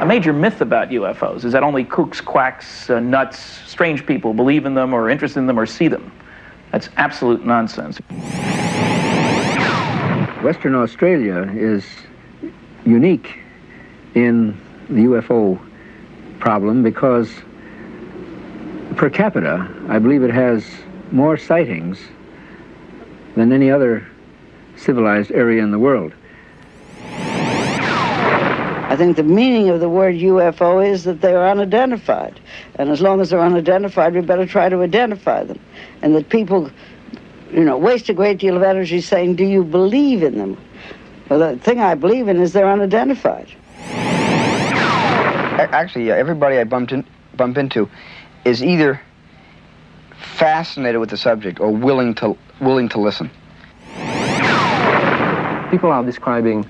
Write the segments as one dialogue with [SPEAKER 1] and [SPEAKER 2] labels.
[SPEAKER 1] A major myth about UFOs is that only kooks, quacks, nuts, strange people believe in them or are interested in them or see them. That's absolute nonsense.
[SPEAKER 2] Western Australia is unique in the UFO problem because per capita, I believe it has more sightings than any other civilized area in the world.
[SPEAKER 3] I think the meaning of the word UFO is that they are unidentified. And as long as they're unidentified, we better try to identify them. And that people, waste a great deal of energy saying, do you believe in them? Well, the thing I believe in is they're unidentified.
[SPEAKER 4] Actually, everybody I bump into is either fascinated with the subject or willing to listen.
[SPEAKER 5] People are describing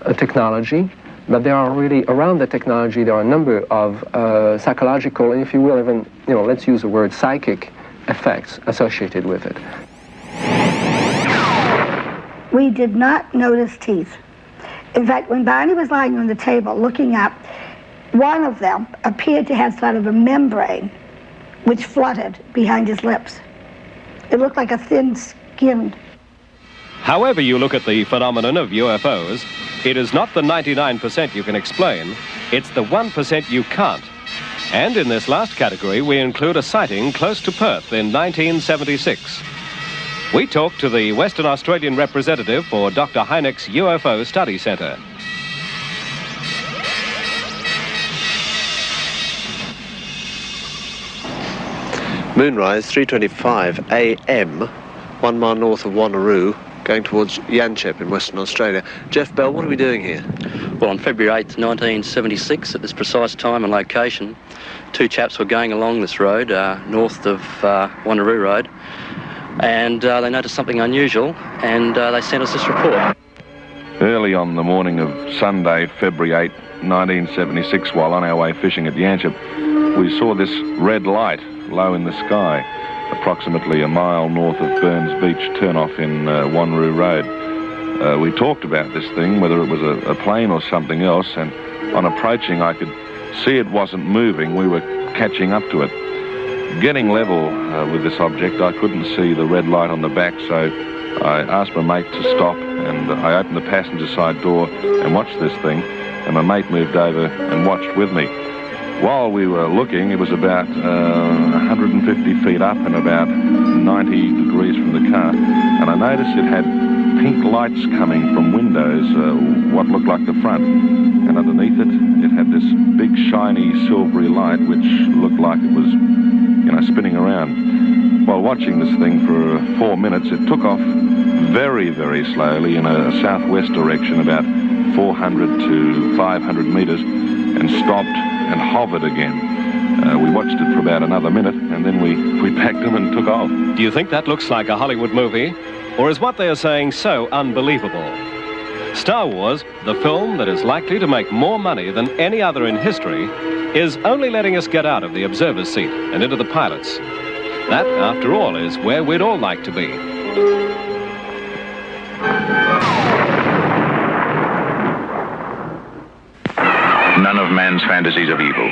[SPEAKER 5] a technology, but there are really, around the technology, there are a number of psychological, and if you will, even, let's use the word psychic effects associated with it.
[SPEAKER 6] We did not notice teeth. In fact, when Barney was lying on the table looking up, one of them appeared to have sort of a membrane which fluttered behind his lips. It looked like a thin skin.
[SPEAKER 7] However you look at the phenomenon of UFOs, it is not the 99% you can explain, it's the 1% you can't. And in this last category, we include a sighting close to Perth in 1976. We talked to the Western Australian representative for Dr. Hynek's UFO Study Centre.
[SPEAKER 8] Moonrise, 3:25 a.m., 1 mile north of Wanneroo, going towards Yanchep in Western Australia. Jeff Bell, what are we doing here?
[SPEAKER 9] Well, on February 8th, 1976, at this precise time and location, two chaps were going along this road, north of Wanneroo Road, and they noticed something unusual, and they sent us this report.
[SPEAKER 10] Early on the morning of Sunday, February 8, 1976, while on our way fishing at Yanchep, we saw this red light low in the sky, approximately a mile north of Burns Beach turnoff in Wanneroo Road. We talked about this thing, whether it was a plane or something else, and on approaching I could see it wasn't moving. We were catching up to it. Getting level with this object, I couldn't see the red light on the back, so I asked my mate to stop, and I opened the passenger side door and watched this thing, and my mate moved over and watched with me. While we were looking, it was about 150 feet up and about 90 degrees from the car, and I noticed it had pink lights coming from windows, what looked like the front, and underneath it, it had this big shiny silvery light which looked like it was, spinning around. While watching this thing for 4 minutes, it took off very, very slowly in a southwest direction, about 400 to 500 meters, and stopped and hovered again. We watched it for about another minute, and then we packed them and took off.
[SPEAKER 7] Do you think that looks like a Hollywood movie? Or is what they are saying so unbelievable? Star Wars, the film that is likely to make more money than any other in history, is only letting us get out of the observer's seat and into the pilot's. That, after all, is where we'd all like to be.
[SPEAKER 11] None of man's fantasies of evil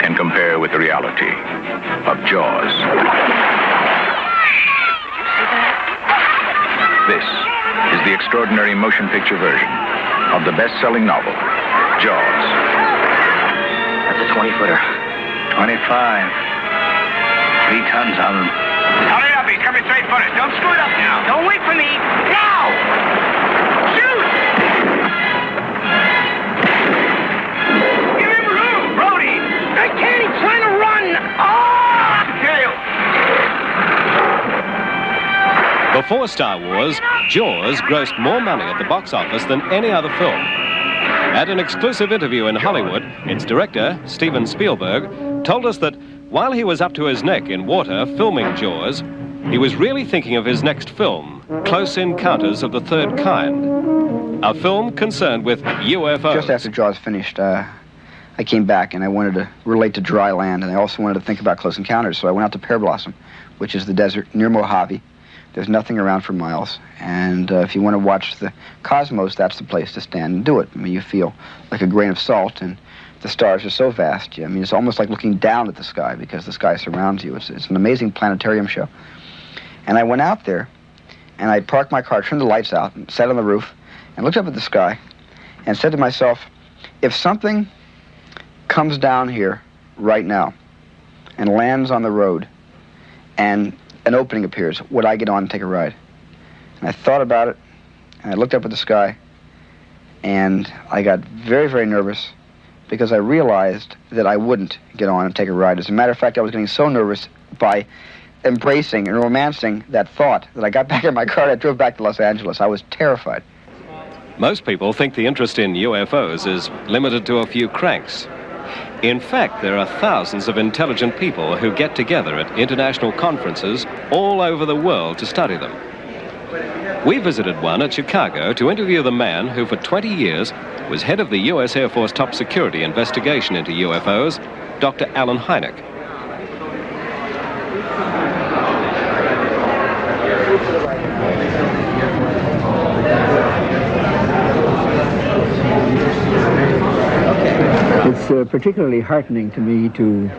[SPEAKER 11] can compare with the reality of Jaws. This is the extraordinary motion picture version of the best-selling novel, Jaws.
[SPEAKER 12] That's a 20-footer. 25. 3 tons of them.
[SPEAKER 13] Hurry up, he's coming straight for us. Don't screw it up now. Don't wait for me. Now! Shoot! Give him room, Brody. I can't. He's trying to run. Oh!
[SPEAKER 7] Before Star Wars, Jaws grossed more money at the box office than any other film. At an exclusive interview in Hollywood, its director, Steven Spielberg, told us that while he was up to his neck in water filming Jaws, he was really thinking of his next film, Close Encounters of the Third Kind, a film concerned with UFOs.
[SPEAKER 4] Just after Jaws finished, I came back and I wanted to relate to dry land, and I also wanted to think about Close Encounters, so I went out to Pear Blossom, which is the desert near Mojave. There's nothing around for miles. And if you want to watch the cosmos, that's the place to stand and do it. I mean, you feel like a grain of salt, and the stars are so vast. I mean, it's almost like looking down at the sky because the sky surrounds you. It's an amazing planetarium show. And I went out there, and I parked my car, turned the lights out, and sat on the roof, and looked up at the sky, and said to myself, if something comes down here right now and lands on the road, and an opening appears, would I get on and take a ride? And I thought about it, and I looked up at the sky, and I got very, very nervous because I realized that I wouldn't get on and take a ride. As a matter of fact, I was getting so nervous by embracing and romancing that thought that I got back in my car and I drove back to Los Angeles. I was terrified.
[SPEAKER 7] Most people think the interest in UFOs is limited to a few cranks. In fact, there are thousands of intelligent people who get together at international conferences all over the world to study them. We visited one at Chicago to interview the man who for 20 years was head of the U.S. Air Force top security investigation into UFOs, Dr. Alan Hynek.
[SPEAKER 2] It's particularly heartening to me to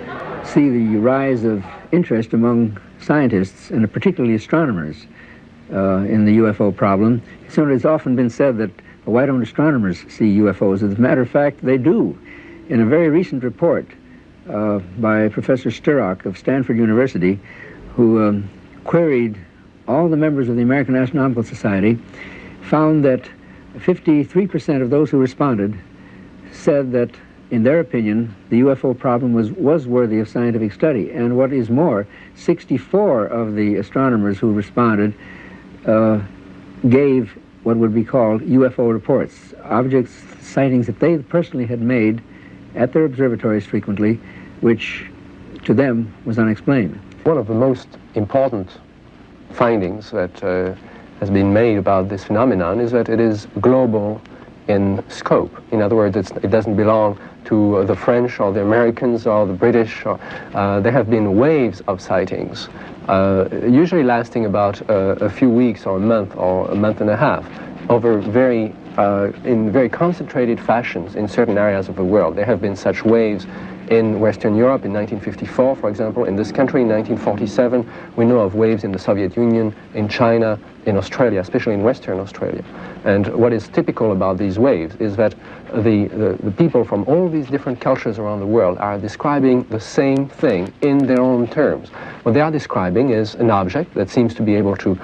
[SPEAKER 2] see the rise of interest among scientists, and particularly astronomers, in the UFO problem. So it's often been said that, well, why don't astronomers see UFOs? As a matter of fact, they do. In a very recent report by Professor Sturrock of Stanford University, who queried all the members of the American Astronomical Society, found that 53% of those who responded said that, in their opinion, the UFO problem was worthy of scientific study. And what is more, 64 of the astronomers who responded gave what would be called UFO reports, objects, sightings that they personally had made at their observatories frequently, which to them was unexplained.
[SPEAKER 5] One of the most important findings that has been made about this phenomenon is that it is global in scope. In other words, it doesn't belong to the French or the Americans or the British. There have been waves of sightings, usually lasting about a few weeks or a month and a half, over in very concentrated fashions in certain areas of the world. There have been such waves in Western Europe in 1954, for example. In this country in 1947, we know of waves in the Soviet Union, in China, in Australia, especially in Western Australia. And what is typical about these waves is that the people from all these different cultures around the world are describing the same thing in their own terms. What they are describing is an object that seems to be able to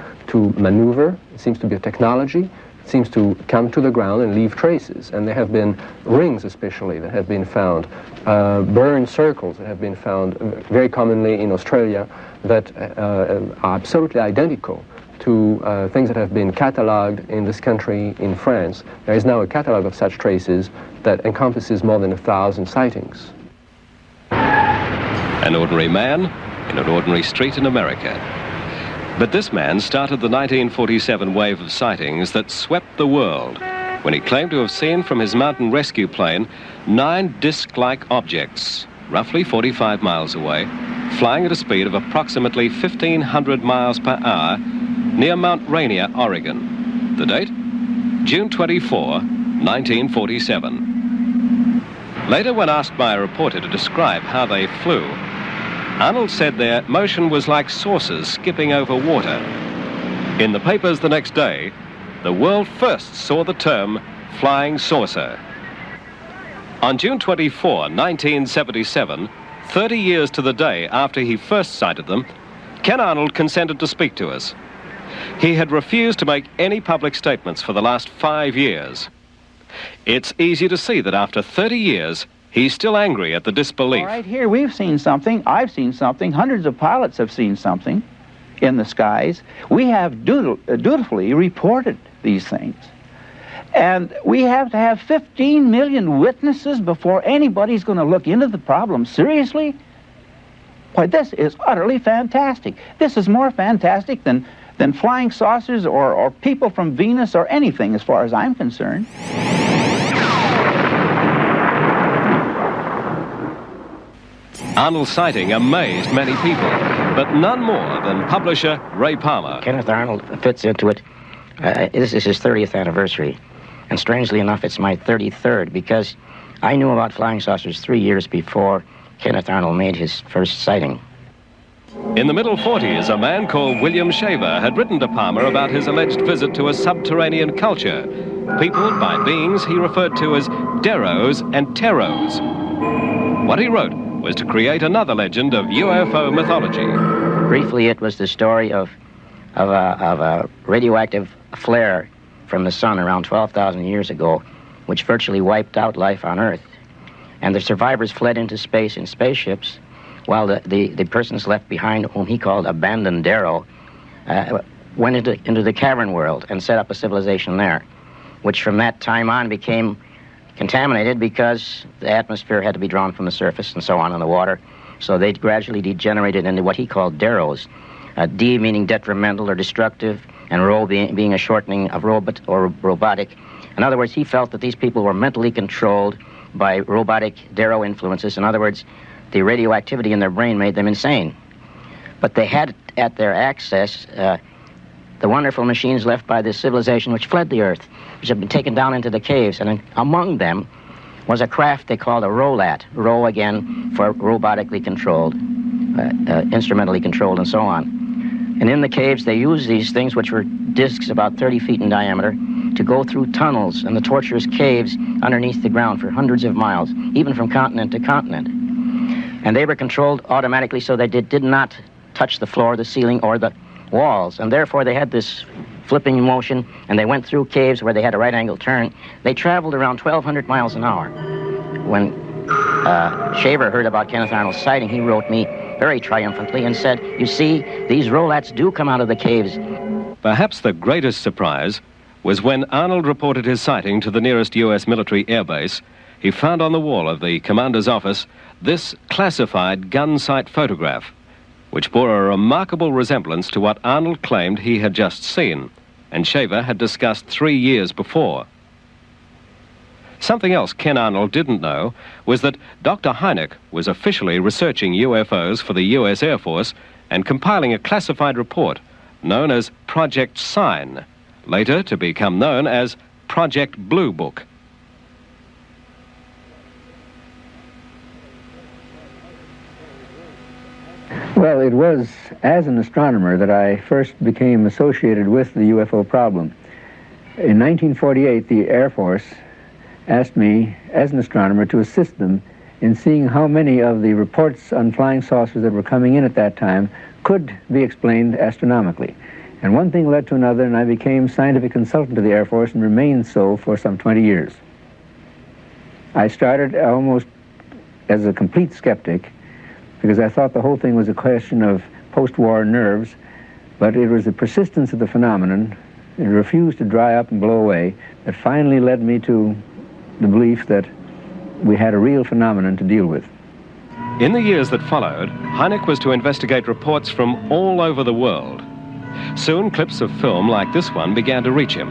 [SPEAKER 5] maneuver, it seems to be a technology, it seems to come to the ground and leave traces. And there have been rings especially that have been found, burned circles that have been found very commonly in Australia that are absolutely identical to things that have been catalogued in this country, in France. There is now a catalogue of such traces that encompasses more than 1,000 sightings.
[SPEAKER 7] An ordinary man in an ordinary street in America. But this man started the 1947 wave of sightings that swept the world when he claimed to have seen from his mountain rescue plane 9 disc-like objects, roughly 45 miles away, flying at a speed of approximately 1,500 miles per hour near Mount Rainier, Oregon. The date? June 24, 1947. Later, when asked by a reporter to describe how they flew, Arnold said their motion was like saucers skipping over water. In the papers the next day, the world first saw the term flying saucer. On June 24, 1977, 30 years to the day after he first sighted them, Ken Arnold consented to speak to us. He had refused to make any public statements for the last 5 years. It's easy to see that after 30 years, he's still angry at the disbelief.
[SPEAKER 14] All right, here we've seen something, I've seen something, hundreds of pilots have seen something in the skies. We have dutifully reported these things. And we have to have 15 million witnesses before anybody's going to look into the problem seriously? Why, this is utterly fantastic. This is more fantastic than flying saucers or people from Venus or anything, as far as I'm concerned.
[SPEAKER 7] Arnold's sighting amazed many people. but none more than publisher Ray Palmer.
[SPEAKER 15] Kenneth Arnold fits into it. This is his 30th anniversary. And strangely enough, it's my 33rd, because I knew about flying saucers 3 years before Kenneth Arnold made his first sighting.
[SPEAKER 7] In the middle 40s, a man called William Shaver had written to Palmer about his alleged visit to a subterranean culture, peopled by beings he referred to as Deros and Teros. What he wrote was to create another legend of UFO mythology.
[SPEAKER 15] Briefly, it was the story of a radioactive flare from the sun around 12,000 years ago, which virtually wiped out life on Earth. And the survivors fled into space in spaceships, while the persons left behind, whom he called abandoned Dero, went into the cavern world and set up a civilization there, which from that time on became contaminated because the atmosphere had to be drawn from the surface and so on in the water. So they gradually degenerated into what he called Deros. D meaning detrimental or destructive, and ro being a shortening of robot or robotic. In other words, he felt that these people were mentally controlled by robotic Dero influences. In other words, the radioactivity in their brain made them insane. But they had at their access the wonderful machines left by this civilization which fled the Earth, which had been taken down into the caves, and among them was a craft they called a rolat. Ro again for robotically controlled, instrumentally controlled, and so on. And in the caves, they used these things, which were discs about 30 feet in diameter, to go through tunnels and the tortuous caves underneath the ground for hundreds of miles, even from continent to continent. And they were controlled automatically so they did not touch the floor, the ceiling, or the walls. And therefore, they had this flipping motion, and they went through caves where they had a right-angle turn. They traveled around 1,200 miles an hour. When Shaver heard about Kenneth Arnold's sighting, he wrote me very triumphantly and said, "You see, these rolats do come out of the caves."
[SPEAKER 7] Perhaps the greatest surprise was when Arnold reported his sighting to the nearest U.S. military airbase. He found on the wall of the commander's office this classified gun sight photograph, which bore a remarkable resemblance to what Arnold claimed he had just seen, and Shaver had discussed 3 years before. Something else Ken Arnold didn't know was that Dr. Hynek was officially researching UFOs for the U.S. Air Force and compiling a classified report known as Project Sign, later to become known as Project Blue Book.
[SPEAKER 2] Well, it was as an astronomer that I first became associated with the UFO problem. In 1948, the Air Force asked me, as an astronomer, to assist them in seeing how many of the reports on flying saucers that were coming in at that time could be explained astronomically. And one thing led to another, and I became scientific consultant to the Air Force and remained so for some 20 years. I started almost as a complete skeptic, because I thought the whole thing was a question of post-war nerves, but it was the persistence of the phenomenon, it refused to dry up and blow away, that finally led me to the belief that we had a real phenomenon to deal with.
[SPEAKER 7] In the years that followed, Hynek was to investigate reports from all over the world. Soon, clips of film like this one began to reach him.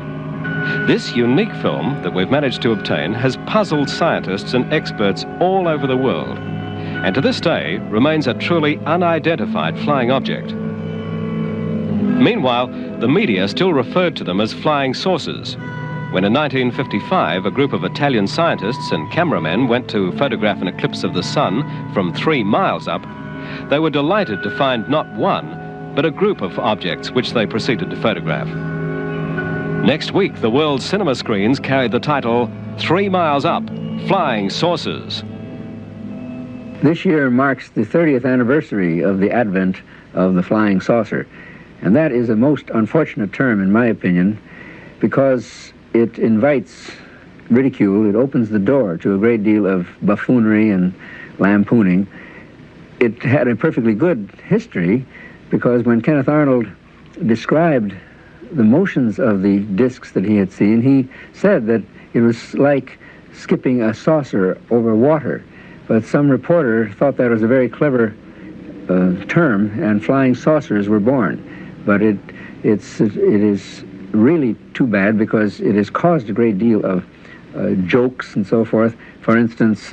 [SPEAKER 7] This unique film that we've managed to obtain has puzzled scientists and experts all over the world, and to this day remains a truly unidentified flying object. Meanwhile, the media still referred to them as flying saucers. When in 1955 a group of Italian scientists and cameramen went to photograph an eclipse of the sun from 3 miles up, they were delighted to find not one, but a group of objects which they proceeded to photograph. Next week, the world's cinema screens carried the title 3 Miles Up, Flying Saucers.
[SPEAKER 2] This year marks the 30th anniversary of the advent of the flying saucer, and that is a most unfortunate term, in my opinion, because it invites ridicule. It opens the door to a great deal of buffoonery and lampooning. It had a perfectly good history, because when Kenneth Arnold described the motions of the discs that he had seen, he said that it was like skipping a saucer over water. But some reporter thought that was a very clever term, and flying saucers were born. But it is really too bad, because it has caused a great deal of jokes and so forth. For instance,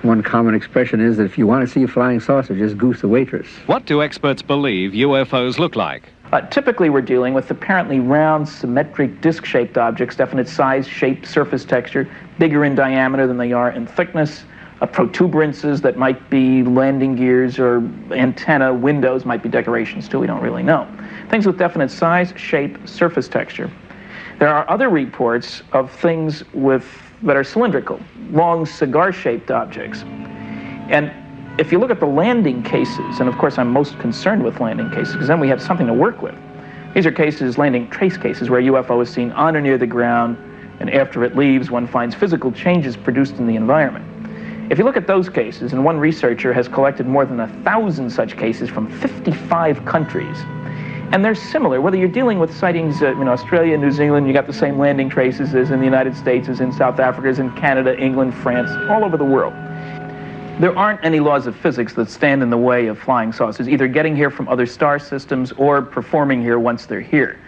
[SPEAKER 2] one common expression is that if you want to see a flying saucer, just goose the waitress.
[SPEAKER 7] What do experts believe UFOs look like?
[SPEAKER 1] Typically, we're dealing with apparently round, symmetric, disc-shaped objects, definite size, shape, surface texture, bigger in diameter than they are in thickness, protuberances that might be landing gears or antenna windows, might be decorations too, we don't really know. Things with definite size, shape, surface texture. There are other reports of things that are cylindrical, long cigar-shaped objects. And if you look at the landing cases, and of course I'm most concerned with landing cases, because then we have something to work with. These are cases, landing trace cases, where a UFO is seen on or near the ground, and after it leaves, one finds physical changes produced in the environment. If you look at those cases, and one researcher has collected more than 1,000 such cases from 55 countries, and they're similar, whether you're dealing with sightings in Australia, New Zealand, you got the same landing traces as in the United States, as in South Africa, as in Canada, England, France, all over the world. There aren't any laws of physics that stand in the way of flying saucers, either getting here from other star systems or performing here once they're here.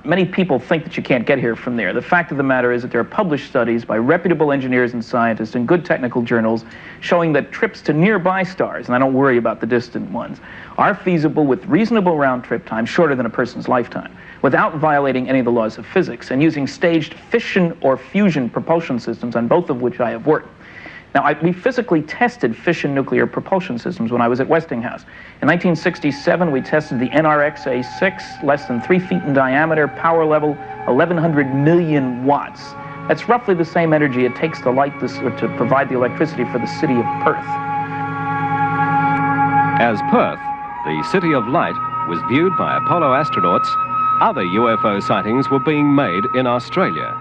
[SPEAKER 1] Many people think that you can't get here from there. The fact of the matter is that there are published studies by reputable engineers and scientists in good technical journals showing that trips to nearby stars, and I don't worry about the distant ones, are feasible with reasonable round-trip time, shorter than a person's lifetime, without violating any of the laws of physics, and using staged fission or fusion propulsion systems, on both of which I have worked. Now, we physically tested fission nuclear propulsion systems when I was at Westinghouse. In 1967, we tested the NRX-A6, less than 3 feet in diameter, power level 1,100 million watts. That's roughly the same energy it takes to light this, or to provide the electricity for the city of Perth.
[SPEAKER 7] As Perth, the City of Light, was viewed by Apollo astronauts, other UFO sightings were being made in Australia.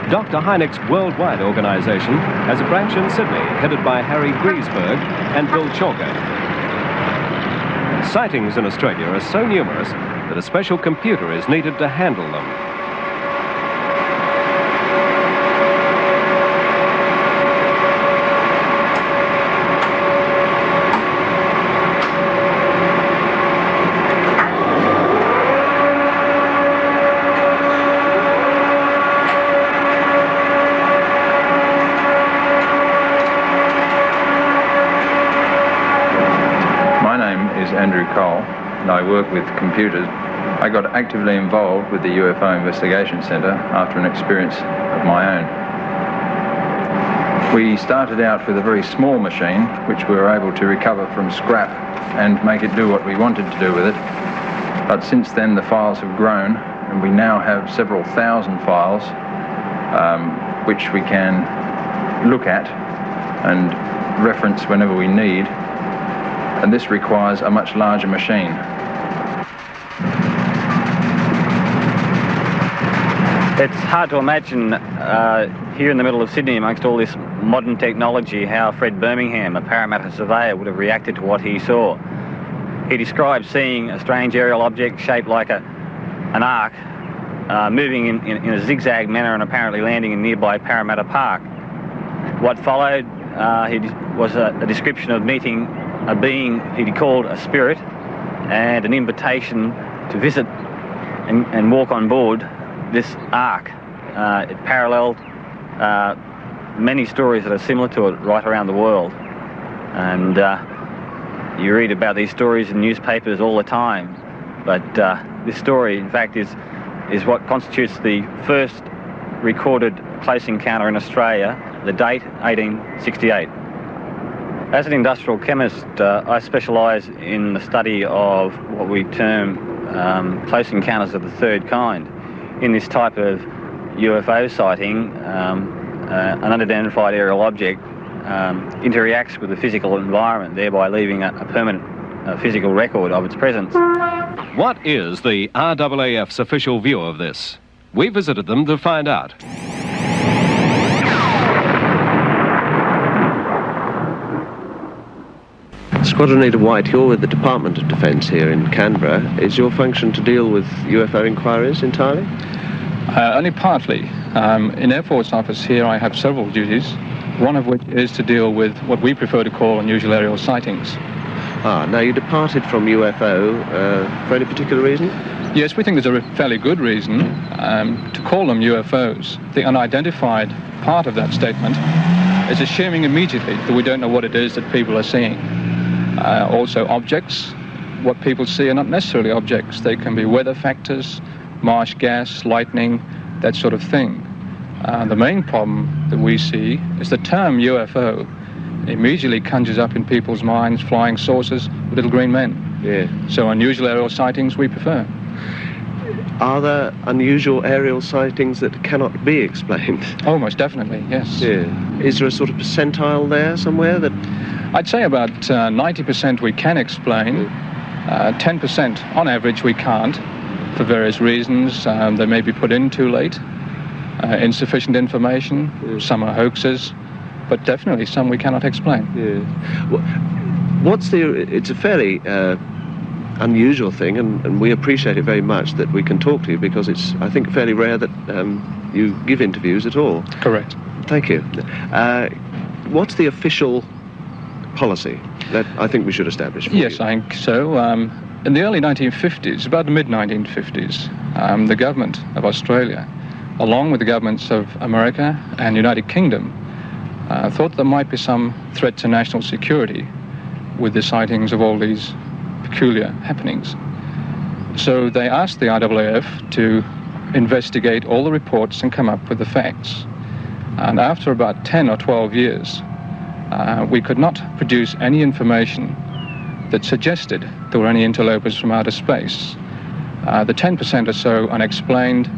[SPEAKER 7] Dr. Hynek's worldwide organization has a branch in Sydney, headed by Harry Griesberg and Bill Chalker. Sightings in Australia are so numerous that a special computer is needed to handle them.
[SPEAKER 16] And I work with computers. I got actively involved with the UFO Investigation Centre after an experience of my own. We started out with a very small machine, which we were able to recover from scrap and make it do what we wanted to do with it. But since then, the files have grown, and we now have several thousand files, which we can look at and reference whenever we need. And this requires a much larger machine.
[SPEAKER 17] It's hard to imagine here in the middle of Sydney, amongst all this modern technology, how Fred Birmingham, a Parramatta surveyor, would have reacted to what he saw. He described seeing a strange aerial object shaped like an arc, moving in a zigzag manner and apparently landing in nearby Parramatta Park. What followed was a description of meeting a being he called a spirit, and an invitation to visit and walk on board this ark. It paralleled many stories that are similar to it right around the world. And you read about these stories in newspapers all the time. But this story, in fact, is what constitutes the first recorded close encounter in Australia, the date 1868. As an industrial chemist, I specialise in the study of what we term close encounters of the third kind. In this type of UFO sighting, an unidentified aerial object interacts with the physical environment, thereby leaving a permanent physical record of its presence.
[SPEAKER 7] What is the RAAF's official view of this? We visited them to find out.
[SPEAKER 8] Squadron Leader White, you're with the Department of Defence here in Canberra. Is your function to deal with UFO inquiries entirely?
[SPEAKER 18] Only partly. In Air Force Office here I have several duties, one of which is to deal with what we prefer to call unusual aerial sightings.
[SPEAKER 8] Now you departed from UFO for any particular reason?
[SPEAKER 18] Yes, we think there's a fairly good reason to call them UFOs. The unidentified part of that statement It's assuming immediately that we don't know what it is that people are seeing. Also objects. What people see are not necessarily objects. They can be weather factors, marsh gas, lightning, that sort of thing. The main problem that we see is the term UFO immediately conjures up in people's minds flying saucers, little green men.
[SPEAKER 8] Yeah.
[SPEAKER 18] So unusual aerial sightings we prefer.
[SPEAKER 8] Are there unusual aerial sightings that cannot be explained?
[SPEAKER 18] Oh, most definitely, yes.
[SPEAKER 8] Yeah. Is there a sort of percentile there somewhere that...
[SPEAKER 18] I'd say about 90% we can explain. 10% on average we can't, for various reasons. They may be put in too late, insufficient information, some are hoaxes, but definitely some we cannot explain.
[SPEAKER 8] Yeah. It's a fairly unusual thing, and we appreciate it very much that we can talk to you, because it's, I think, fairly rare that you give interviews at all.
[SPEAKER 18] Correct.
[SPEAKER 8] Thank you. What's the official policy that I think we should establish for
[SPEAKER 18] Yes,
[SPEAKER 8] you?
[SPEAKER 18] I think so. In the early 1950s, about the mid-1950s, the government of Australia, along with the governments of America and United Kingdom, thought there might be some threat to national security with the sightings of all these peculiar happenings. So they asked the IAAF to investigate all the reports and come up with the facts. And after about 10 or 12 years, we could not produce any information that suggested there were any interlopers from outer space. The 10% or so unexplained,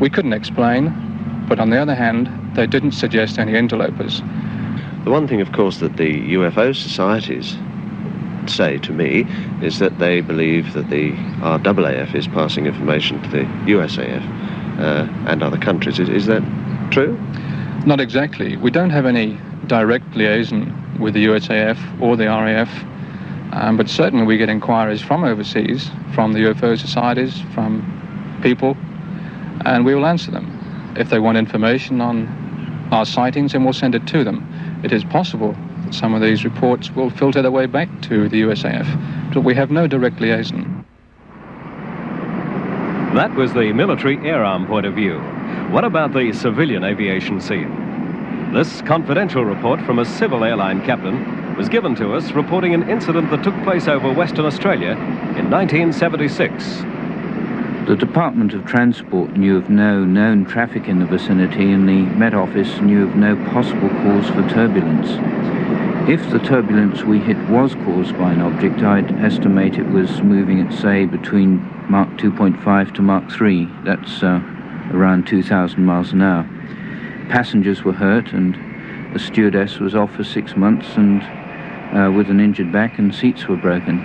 [SPEAKER 18] we couldn't explain, but on the other hand, they didn't suggest any interlopers.
[SPEAKER 8] The one thing, of course, that the UFO societies say to me is that they believe that the RAAF is passing information to the USAF and other countries. Is that true?
[SPEAKER 18] Not exactly. We don't have any direct liaison with the USAF or the RAF, but certainly we get inquiries from overseas, from the UFO societies, from people, and we will answer them. If they want information on our sightings, then we'll send it to them. It is possible that some of these reports will filter their way back to the USAF, but we have no direct liaison.
[SPEAKER 7] That was the military air arm point of view. What about the civilian aviation scene? This confidential report from a civil airline captain was given to us reporting an incident that took place over Western Australia in 1976.
[SPEAKER 19] The Department of Transport knew of no known traffic in the vicinity, and the Met Office knew of no possible cause for turbulence. If the turbulence we hit was caused by an object, I'd estimate it was moving at, say, between Mach 2.5 to Mach 3. That's around 2,000 miles an hour. Passengers were hurt, and the stewardess was off for 6 months and with an injured back, and seats were broken.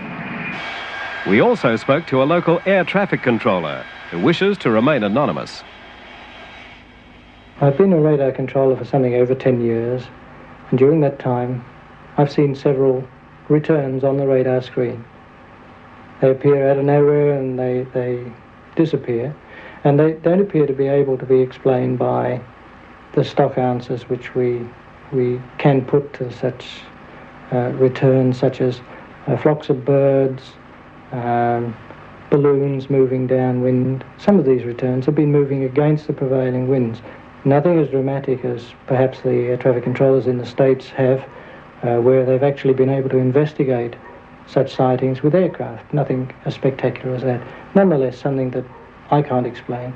[SPEAKER 7] We also spoke to a local air traffic controller who wishes to remain anonymous.
[SPEAKER 20] I've been a radar controller for something over 10 years, and during that time I've seen several returns on the radar screen. They appear out of nowhere and they disappear, and they don't appear to be able to be explained by the stock answers which we can put to such returns, such as flocks of birds, balloons moving downwind. Some of these returns have been moving against the prevailing winds. Nothing as dramatic as perhaps the air traffic controllers in the States have, where they've actually been able to investigate such sightings with aircraft. Nothing as spectacular as that. Nonetheless, something that I can't explain.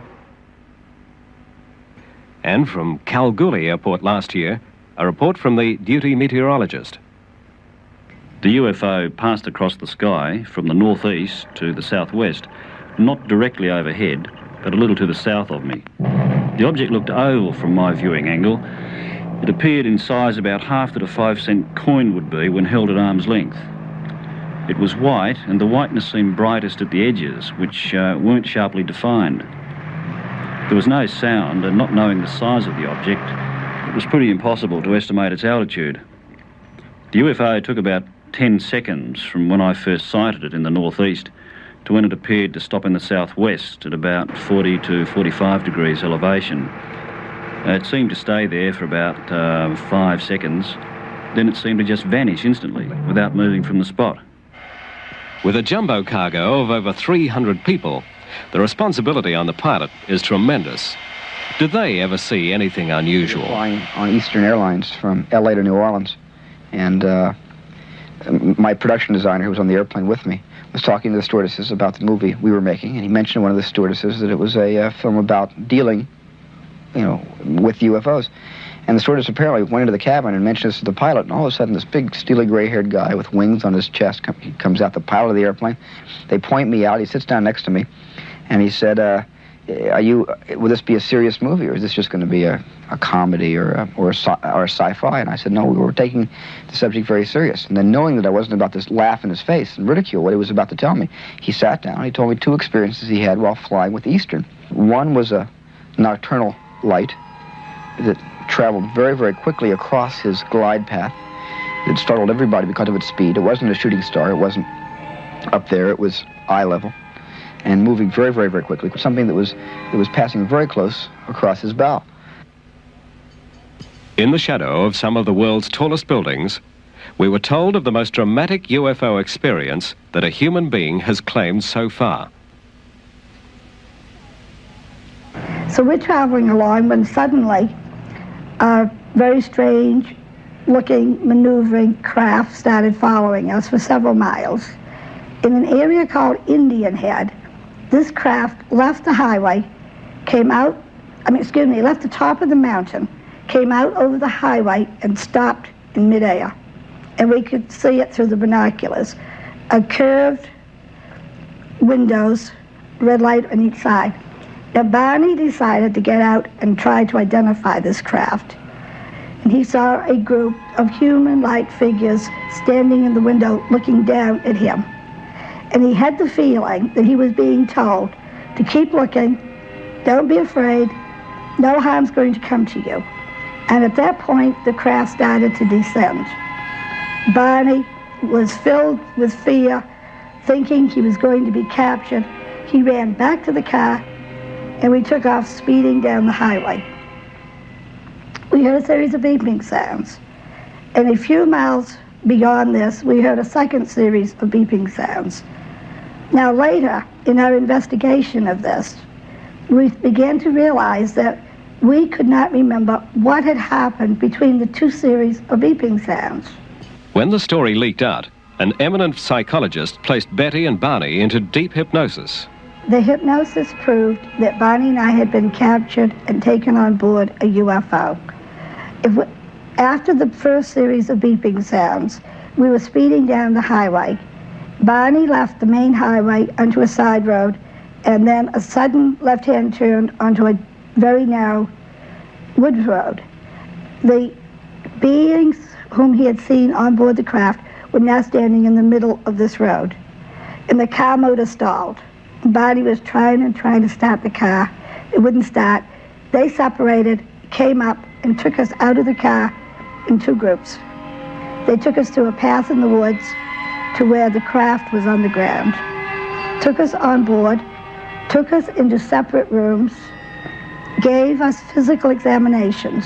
[SPEAKER 7] And from Kalgoorlie Airport last year, a report from the duty meteorologist.
[SPEAKER 21] The UFO passed across the sky from the northeast to the southwest, not directly overhead, but a little to the south of me. The object looked oval from my viewing angle. It appeared in size about half that a 5-cent coin would be when held at arm's length. It was white, and the whiteness seemed brightest at the edges, which weren't sharply defined. There was no sound, and not knowing the size of the object, it was pretty impossible to estimate its altitude. The UFO took about 10 seconds from when I first sighted it in the northeast to when it appeared to stop in the southwest at about 40 to 45 degrees elevation. It seemed to stay there for about 5 seconds. Then it seemed to just vanish instantly without moving from the spot.
[SPEAKER 7] With a jumbo cargo of over 300 people, the responsibility on the pilot is tremendous. Did they ever see anything unusual?
[SPEAKER 4] Flying on Eastern Airlines from LA to New Orleans, and my production designer, who was on the airplane with me, was talking to the stewardesses about the movie we were making, and he mentioned to one of the stewardesses that it was a film about dealing, with UFOs. And the stewardess apparently went into the cabin and mentioned this to the pilot, and all of a sudden this big, steely, gray-haired guy with wings on his chest comes out, the pilot of the airplane. They point me out. He sits down next to me, and he said, will this be a serious movie, or is this just going to be a comedy or a sci-fi? And I said, no, we were taking the subject very serious. And then, knowing that I wasn't about to laugh in his face and ridicule what he was about to tell me, he sat down and he told me 2 experiences he had while flying with Eastern. One was a nocturnal light that traveled very, very quickly across his glide path. It startled everybody because of its speed. It wasn't a shooting star. It wasn't up there. It was eye level and moving very, very, very quickly. Something that was passing very close across his bow.
[SPEAKER 7] In the shadow of some of the world's tallest buildings, we were told of the most dramatic UFO experience that a human being has claimed so far.
[SPEAKER 6] So we're traveling along when suddenly a very strange looking, maneuvering craft started following us for several miles. In an area called Indian Head, this craft left the highway, left the top of the mountain, came out over the highway and stopped in midair. And we could see it through the binoculars. A curved windows, red light on each side. Now Barney decided to get out and try to identify this craft. And he saw a group of human-like figures standing in the window looking down at him. And he had the feeling that he was being told to keep looking, don't be afraid, no harm's going to come to you. And at that point, the craft started to descend. Barney was filled with fear, thinking he was going to be captured. He ran back to the car, and we took off speeding down the highway. We heard a series of beeping sounds. And a few miles beyond this, we heard a second series of beeping sounds. Now later, in our investigation of this, we began to realize that we could not remember what had happened between the 2 series of beeping sounds.
[SPEAKER 7] When the story leaked out, an eminent psychologist placed Betty and Barney into deep hypnosis.
[SPEAKER 6] The hypnosis proved that Barney and I had been captured and taken on board a UFO. After the first series of beeping sounds, we were speeding down the highway. Barney left the main highway onto a side road, and then a sudden left-hand turn onto a very narrow woods road. The beings whom he had seen on board the craft were now standing in the middle of this road, and the car motor stalled. Barney was trying to start the car. It wouldn't start. They separated, came up, and took us out of the car in 2 groups. They took us through a path in the woods to where the craft was on the ground, took us on board, took us into separate rooms, gave us physical examinations.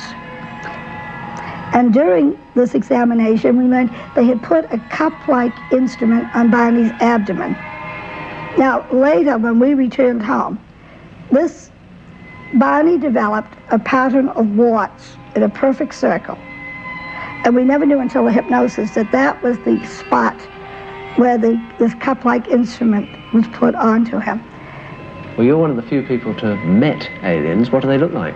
[SPEAKER 6] And during this examination, we learned they had put a cup-like instrument on Barney's abdomen. Now, later, when we returned home, Barney developed a pattern of warts in a perfect circle. And we never knew until the hypnosis that that was the spot where this cup-like instrument was put onto him.
[SPEAKER 3] Well, you're one of the few people to have met aliens. What do they look like?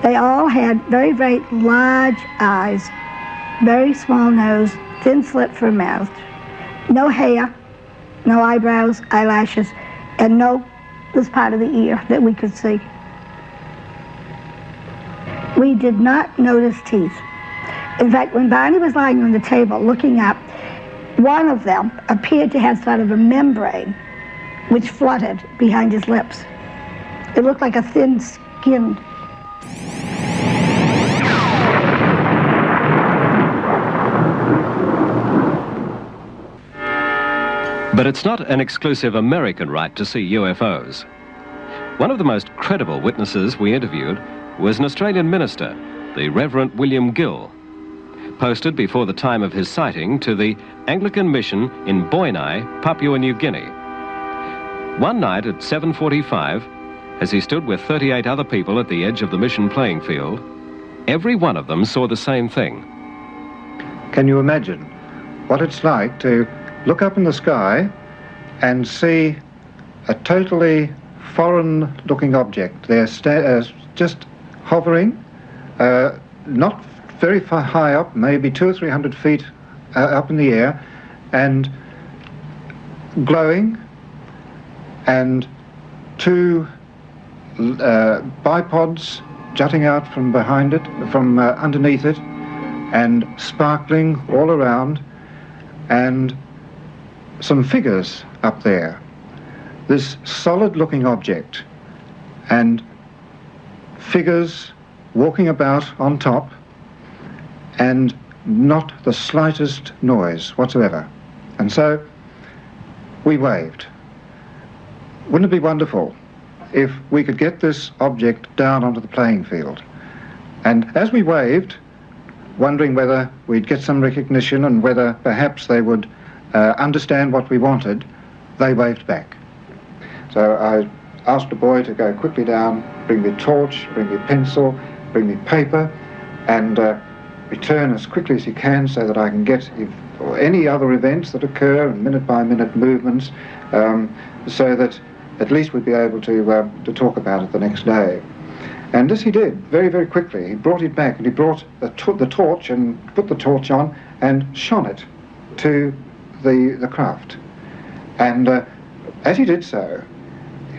[SPEAKER 6] They all had very, very large eyes, very small nose, thin slit for a mouth, no hair, no eyebrows, eyelashes, and no this part of the ear that we could see. We did not notice teeth. In fact, when Barney was lying on the table looking up, one of them appeared to have sort of a membrane which fluttered behind his lips. It looked like a thin-skinned.
[SPEAKER 7] But it's not an exclusive American right to see UFOs. One of the most credible witnesses we interviewed was an Australian minister, the Reverend William Gill, posted before the time of his sighting to the Anglican mission in Boinai, Papua New Guinea. One night at 7:45, as he stood with 38 other people at the edge of the mission playing field, every one of them saw the same thing.
[SPEAKER 9] Can you imagine what it's like to look up in the sky and see a totally foreign-looking object there, just hovering, not very far high up, maybe 200 or 300 feet up in the air, and glowing, and two bipods jutting out from behind it, from underneath it, and sparkling all around, and some figures up there. This solid-looking object, and figures walking about on top, and not the slightest noise whatsoever. And so we waved. Wouldn't it be wonderful if we could get this object down onto the playing field? And as we waved, wondering whether we'd get some recognition and whether perhaps they would understand what we wanted, they waved back. So I asked the boy to go quickly down, bring me a torch, bring me a pencil, bring me paper, and return as quickly as he can so that I can get any other events that occur and minute-by-minute movements, so that at least we'd be able to talk about it the next day. And this he did very, very quickly. He brought it back, and he brought the torch and put the torch on and shone it to the craft. And as he did so,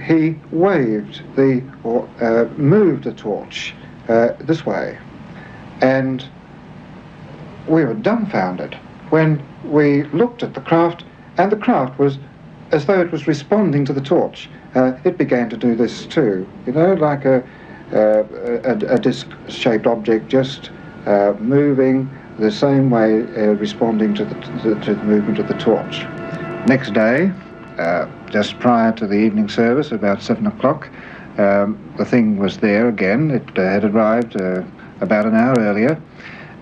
[SPEAKER 9] he waved or moved the torch this way. And we were dumbfounded when we looked at the craft, and the craft was as though it was responding to the torch. It began to do this too, you know, like a disc-shaped object, just moving the same way, responding to the movement of the torch. Next day, just prior to the evening service, about 7 o'clock, the thing was there again. It had arrived about an hour earlier,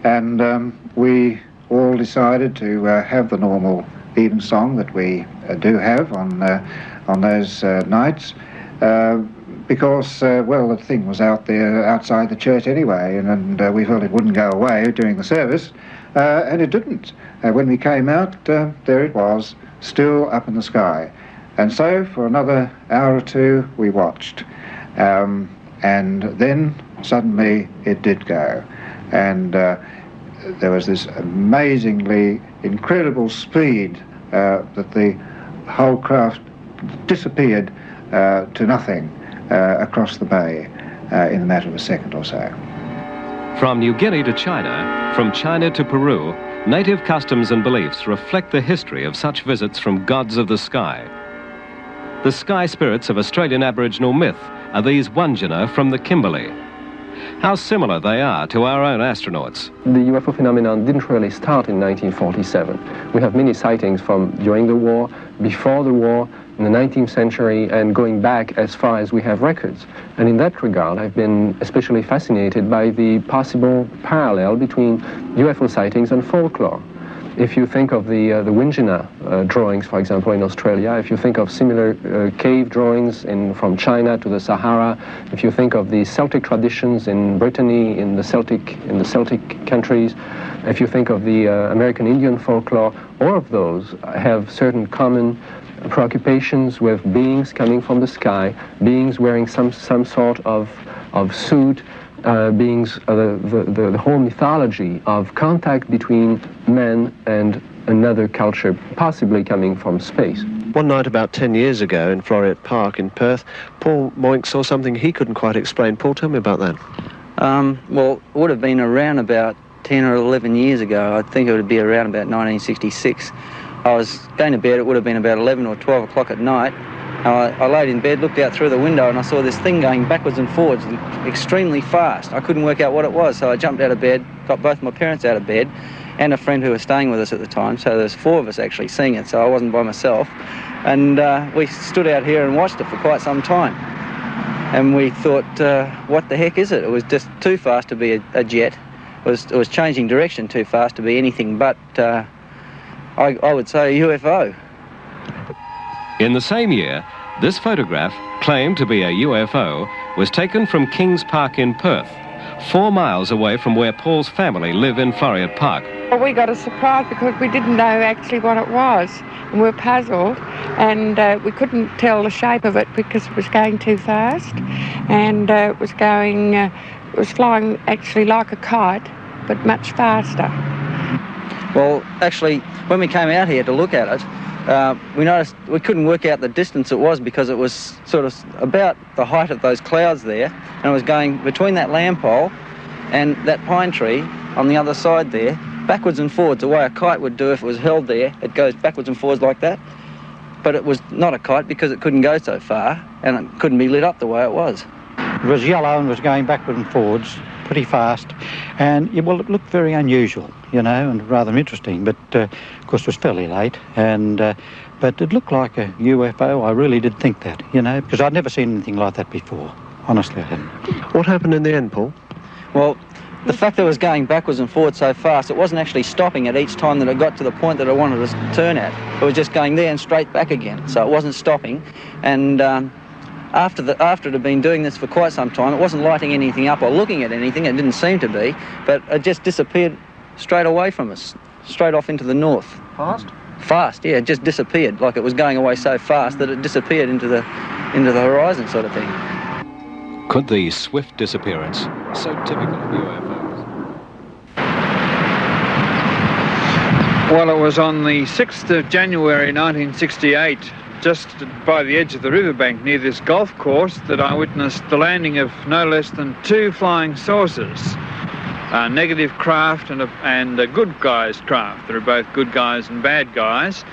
[SPEAKER 9] and we all decided to have the normal evensong that we do have on those nights, because, well, the thing was out there outside the church anyway, and we felt it wouldn't go away during the service, and it didn't. When we came out, there it was, still up in the sky. And so for another hour or two we watched, and then suddenly it did go, and there was this amazingly incredible speed that the whole craft disappeared to nothing across the bay in a matter of a second or so.
[SPEAKER 7] From New Guinea to China, from China to Peru, native customs and beliefs reflect the history of such visits from gods of the sky. The sky spirits of Australian Aboriginal myth are these Wandjina from the Kimberley. How similar they are to our own astronauts.
[SPEAKER 5] The UFO phenomenon didn't really start in 1947. We have many sightings from during the war, before the war, in the 19th century, and going back as far as we have records. And in that regard, I've been especially fascinated by the possible parallel between UFO sightings and folklore. If you think of the Wandjina drawings, for example, in Australia, if you think of similar cave drawings from China to the Sahara, if you think of the Celtic traditions in Brittany, in the Celtic countries, if you think of the American Indian folklore, all of those have certain common preoccupations with beings coming from the sky, beings wearing some sort of suit, beings, the whole mythology of contact between man and another culture, possibly coming from space.
[SPEAKER 8] One night about 10 years ago in Floriat Park in Perth, Paul Moink saw something he couldn't quite explain. Paul, tell me about that.
[SPEAKER 22] Well, it would have been around about 10 or 11 years ago. I think it would be around about 1966. I was going to bed, it would have been about 11 or 12 o'clock at night. I laid in bed, looked out through the window, and I saw this thing going backwards and forwards extremely fast. I couldn't work out what it was, so I jumped out of bed, got both my parents out of bed, and a friend who was staying with us at the time, so there's 4 of us actually seeing it, so I wasn't by myself. And we stood out here and watched it for quite some time. And we thought, what the heck is it? It was just too fast to be a jet. It was changing direction too fast to be anything but, I would say, a UFO.
[SPEAKER 7] In the same year, this photograph, claimed to be a UFO was taken from Kings Park in Perth, 4 miles away from where Paul's family live in Floreat Park.
[SPEAKER 10] Well, we got a surprise because we didn't know actually what it was. And we were puzzled, and we couldn't tell the shape of it because it was going too fast, and it was flying actually like a kite, but much faster.
[SPEAKER 22] Well, actually, when we came out here to look at it, we noticed we couldn't work out the distance it was because it was sort of about the height of those clouds there, and it was going between that lamp pole and that pine tree on the other side there, backwards and forwards, the way a kite would do if it was held there. It goes backwards and forwards like that, but it was not a kite because it couldn't go so far, and it couldn't be lit up the way it was.
[SPEAKER 11] It was yellow and was going backwards and forwards pretty fast, and well, it looked very unusual, you know, and rather interesting, but of course it was fairly late, and but it looked like a UFO. I really did think that, you know, because I'd never seen anything like that before. Honestly, I hadn't.
[SPEAKER 3] What happened in the end, Paul?
[SPEAKER 22] Well, the fact that it was going backwards and forwards so fast, it wasn't actually stopping at each time that it got to the point that I wanted to turn at. It was just going there and straight back again, so it wasn't stopping. And after it had been doing this for quite some time, it wasn't lighting anything up or looking at anything. It didn't seem to be, but it just disappeared straight away from us, straight off into the north.
[SPEAKER 3] Fast?
[SPEAKER 22] Fast, yeah. It just disappeared, like it was going away so fast that it disappeared into the horizon, sort of thing.
[SPEAKER 7] Could the swift disappearance, so typical of UFOs?
[SPEAKER 23] Well, it was on the 6th of January 1968, just by the edge of the riverbank near this golf course, that I witnessed the landing of no less than 2 flying saucers. A negative craft and a good guy's craft. There are both good guys and bad guys.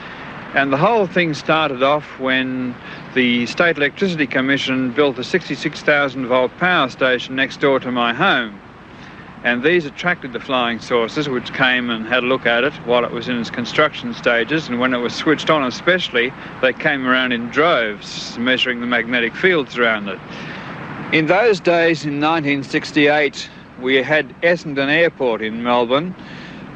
[SPEAKER 23] And the whole thing started off when the State Electricity Commission built a 66,000 volt power station next door to my home. And these attracted the flying saucers, which came and had a look at it while it was in its construction stages, and when it was switched on especially, they came around in droves, measuring the magnetic fields around it. In those days, in 1968, we had Essendon Airport in Melbourne.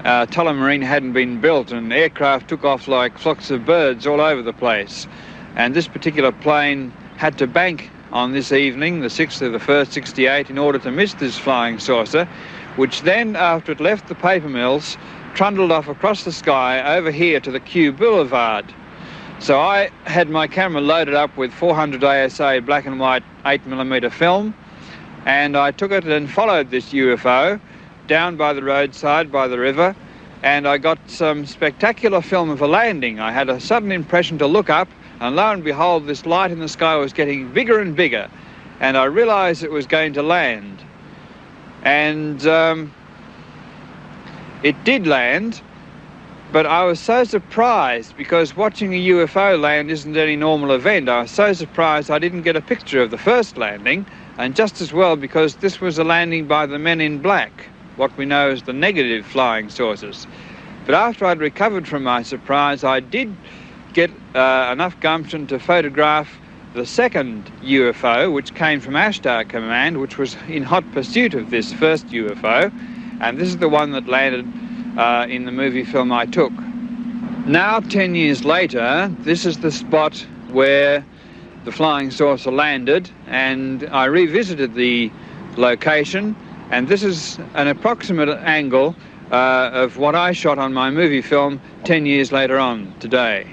[SPEAKER 23] Tullamarine hadn't been built, and aircraft took off like flocks of birds all over the place. And this particular plane had to bank on this evening, the 6th of the 1st, 68, in order to miss this flying saucer, which then, after it left the paper mills, trundled off across the sky over here to the Kew Boulevard. So I had my camera loaded up with 400 ASA black and white 8mm film, and I took it and followed this UFO down by the roadside, by the river, and I got some spectacular film of a landing. I had a sudden impression to look up, and lo and behold, this light in the sky was getting bigger and bigger, and I realized it was going to land. And it did land, but I was so surprised, because watching a UFO land isn't any normal event. I was so surprised I didn't get a picture of the first landing, and just as well because this was a landing by the men in black, what we know as the negative flying saucers. But after I'd recovered from my surprise, I did get enough gumption to photograph the second UFO, which came from Ashtar Command, which was in hot pursuit of this first UFO, and this is the one that landed in the movie film I took. Now, 10 years later, this is the spot where the flying saucer landed, and I revisited the location, and this is an approximate angle of what I shot on my movie film 10 years later on today.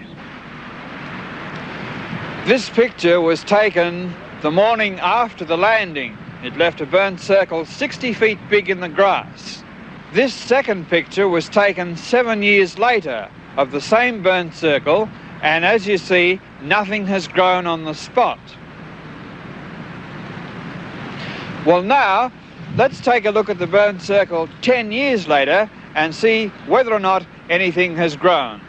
[SPEAKER 23] This picture was taken the morning after the landing. It left a burnt circle 60 feet big in the grass. This second picture was taken 7 years later of the same burnt circle, and as you see, nothing has grown on the spot. Well, now, let's take a look at the burnt circle 10 years later and see whether or not anything has grown.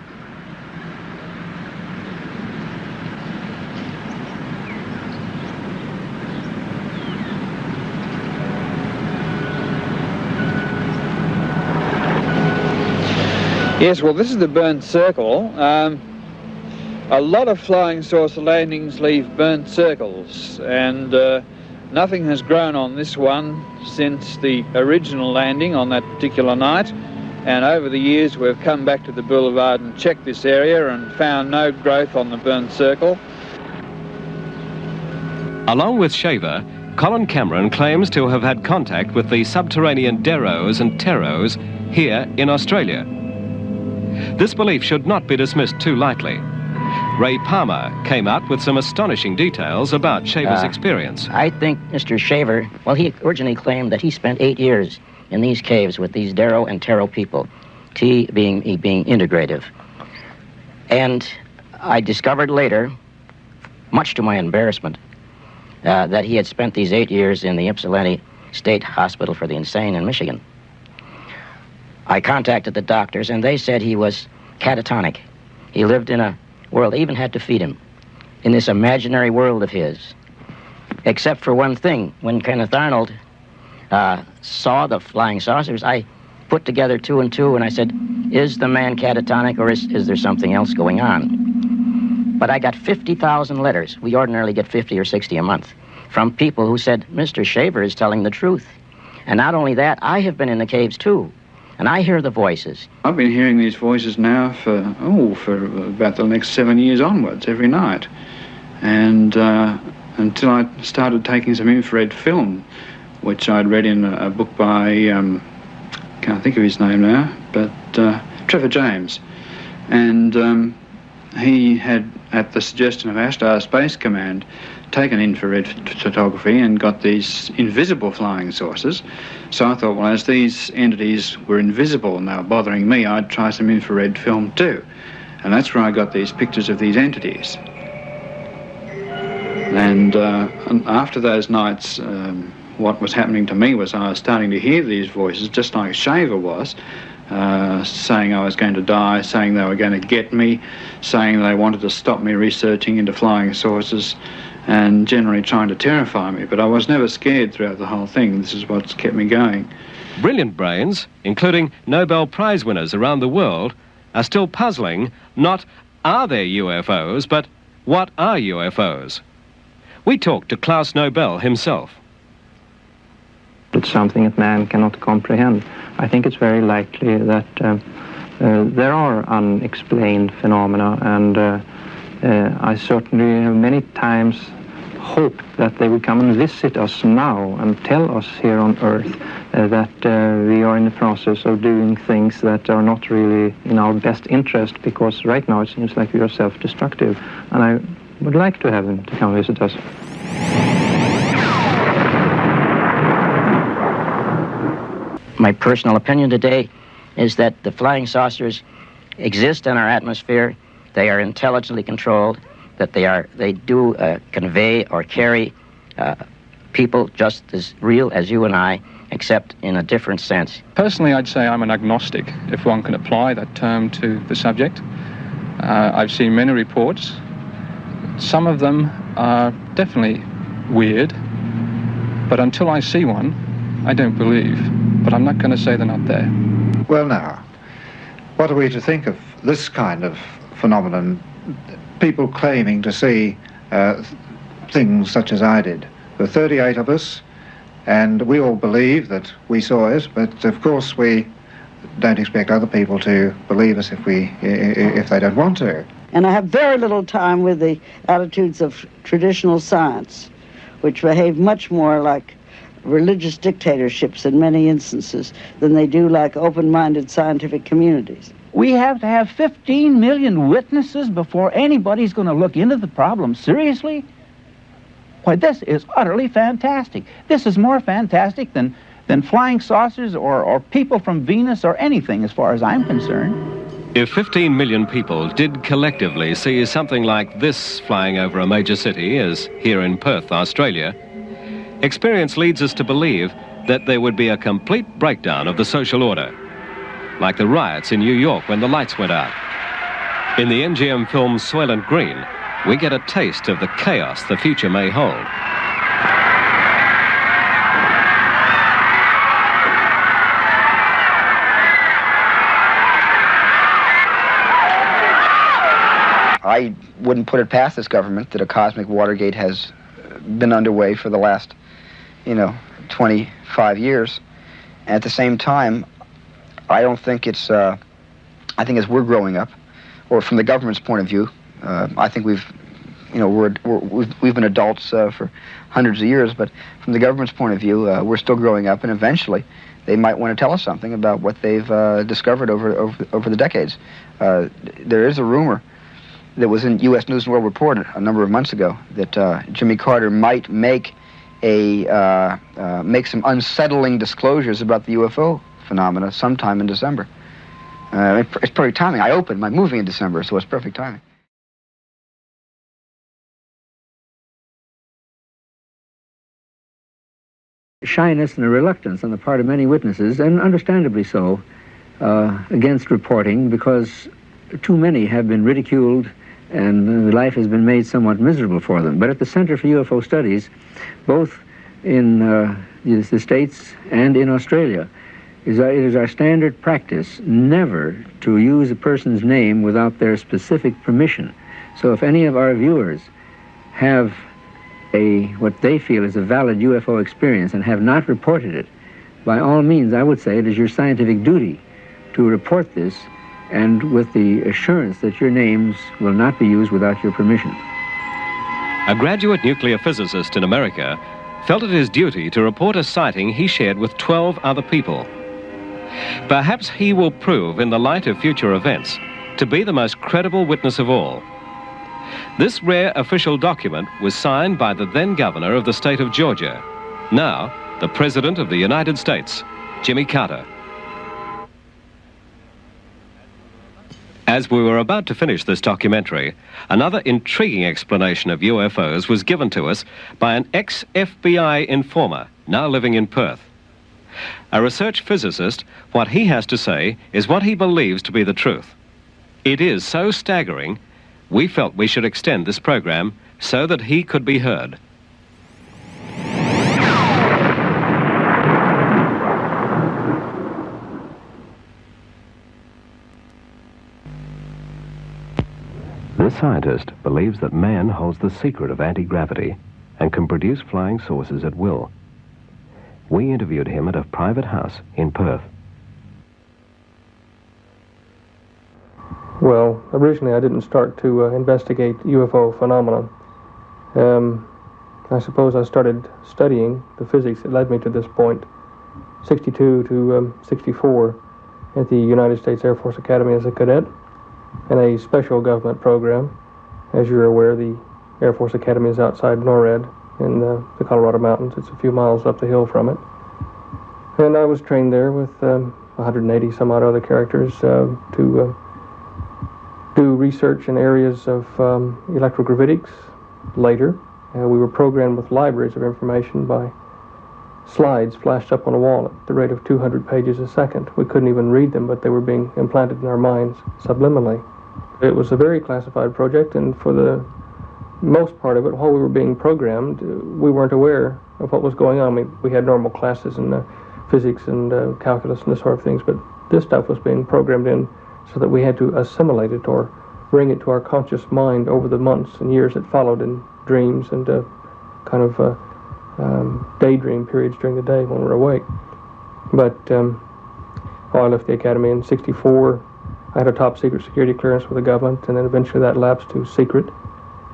[SPEAKER 23] Yes, well, this is the burnt circle. A lot of flying saucer landings leave burnt circles, and nothing has grown on this one since the original landing on that particular night. And over the years, we've come back to the boulevard and checked this area and found no growth on the burnt circle.
[SPEAKER 7] Along with Shaver, Colin Cameron claims to have had contact with the subterranean Deros and Teros here in Australia. This belief should not be dismissed too lightly. Ray Palmer came out with some astonishing details about Shaver's experience.
[SPEAKER 15] I think Mr. Shaver, well, he originally claimed that he spent 8 years in these caves with these Dero and Tero people, T being integrative. And I discovered later, much to my embarrassment, that he had spent these 8 years in the Ypsilanti State Hospital for the Insane in Michigan. I contacted the doctors, and they said he was catatonic. He lived in a world, they even had to feed him, in this imaginary world of his. Except for one thing, when Kenneth Arnold saw the flying saucers, I put together 2 and 2, and I said, is the man catatonic, or is there something else going on? But I got 50,000 letters. We ordinarily get 50 or 60 a month, from people who said, Mr. Shaver is telling the truth. And not only that, I have been in the caves too, and I hear the voices.
[SPEAKER 12] I've been hearing these voices now for about the next 7 years onwards, every night. And until I started taking some infrared film, which I'd read in a book by, can't think of his name now, but Trevor James. And he had, at the suggestion of Ashtar Space Command, taken infrared photography and got these invisible flying saucers. So I thought, well, as these entities were invisible and they were bothering me, I'd try some infrared film too. And that's where I got these pictures of these entities. And after those nights, what was happening to me was I was starting to hear these voices, just like Shaver was, saying I was going to die, saying they were going to get me, saying they wanted to stop me researching into flying saucers, and generally trying to terrify me. But I was never scared throughout the whole thing. This is what's kept me going.
[SPEAKER 7] Brilliant brains, including Nobel Prize winners around the world, are still puzzling not are there UFOs, but what are UFOs? We talked to Klaus Nobel himself.
[SPEAKER 20] It's something that man cannot comprehend. I think it's very likely that there are unexplained phenomena, and I certainly have many times hoped that they would come and visit us now and tell us here on Earth that we are in the process of doing things that are not really in our best interest, because right now it seems like we are self-destructive, and I would like to have them to come visit us.
[SPEAKER 15] My personal opinion today is that the flying saucers exist in our atmosphere. They are intelligently controlled, that they do convey or carry people just as real as you and I, except in a different sense.
[SPEAKER 18] Personally, I'd say I'm an agnostic, if one can apply that term to the subject. I've seen many reports. Some of them are definitely weird, but until I see one, I don't believe. But I'm not going to say they're not there.
[SPEAKER 9] Well, now, what are we to think of this kind of phenomenon? People claiming to see things such as I did. There were 38 of us, and we all believe that we saw it, but of course we don't expect other people to believe us if they don't want to.
[SPEAKER 13] And I have very little time with the attitudes of traditional science, which behave much more like religious dictatorships in many instances than they do like open-minded scientific communities.
[SPEAKER 14] We have to have 15 million witnesses before anybody's going to look into the problem seriously? Why, this is utterly fantastic. This is more fantastic than flying saucers or people from Venus or anything, as far as I'm concerned.
[SPEAKER 7] If 15 million people did collectively see something like this flying over a major city, as here in Perth, Australia, experience leads us to believe that there would be a complete breakdown of the social order, like the riots in New York when the lights went out. In the MGM film Soylent Green, we get a taste of the chaos the future may hold.
[SPEAKER 4] I wouldn't put it past this government that a cosmic Watergate has been underway for the last 25 years. And at the same time, I don't think it's, I think as we're growing up, or from the government's point of view, I think we've you know, we've been adults for hundreds of years, but from the government's point of view, we're still growing up, and eventually they might want to tell us something about what they've discovered over the decades. There is a rumor that was in U.S. News and World Report a number of months ago that Jimmy Carter might make some unsettling disclosures about the UFO phenomena sometime in December. It's perfect timing. I opened my movie in December, so it's perfect timing.
[SPEAKER 1] Shyness and a reluctance on the part of many witnesses, and understandably so, against reporting, because too many have been ridiculed and life has been made somewhat miserable for them. But at the Center for UFO Studies, both in the States and in Australia, it is our standard practice never to use a person's name without their specific permission. So if any of our viewers have what they feel is a valid UFO experience and have not reported it, by all means, I would say it is your scientific duty to report this, and with the assurance that your names will not be used without your permission.
[SPEAKER 7] A graduate nuclear physicist in America felt it his duty to report a sighting he shared with 12 other people. Perhaps he will prove, in the light of future events, to be the most credible witness of all. This rare official document was signed by the then governor of the state of Georgia, now the President of the United States, Jimmy Carter. As we were about to finish this documentary, another intriguing explanation of UFOs was given to us by an ex-FBI informer now living in Perth. A research physicist, what he has to say is what he believes to be the truth. It is so staggering, we felt we should extend this program so that he could be heard.
[SPEAKER 2] This scientist believes that man holds the secret of anti-gravity and can produce flying saucers at will. We interviewed him at a private house in Perth.
[SPEAKER 20] Well, originally I didn't start to investigate UFO phenomena. I suppose I started studying the physics that led me to this point, 62 to 64, at the United States Air Force Academy as a cadet, in a special government program. As you're aware, the Air Force Academy is outside NORAD in the Colorado Mountains. It's a few miles up the hill from it. And I was trained there with 180 some odd other characters to do research in areas of electrogravitics later. We were programmed with libraries of information by slides flashed up on a wall at the rate of 200 pages a second. We couldn't even read them, but they were being implanted in our minds subliminally. It was a very classified project, and for the most part of it, while we were being programmed, we weren't aware of what was going on. I mean, we had normal classes in physics and calculus and this sort of things, but this stuff was being programmed in so that we had to assimilate it or bring it to our conscious mind over the months and years that followed in dreams and kind of daydream periods during the day when we were awake. But I left the academy in '64. I had a top secret security clearance with the government, and then eventually that lapsed to secret.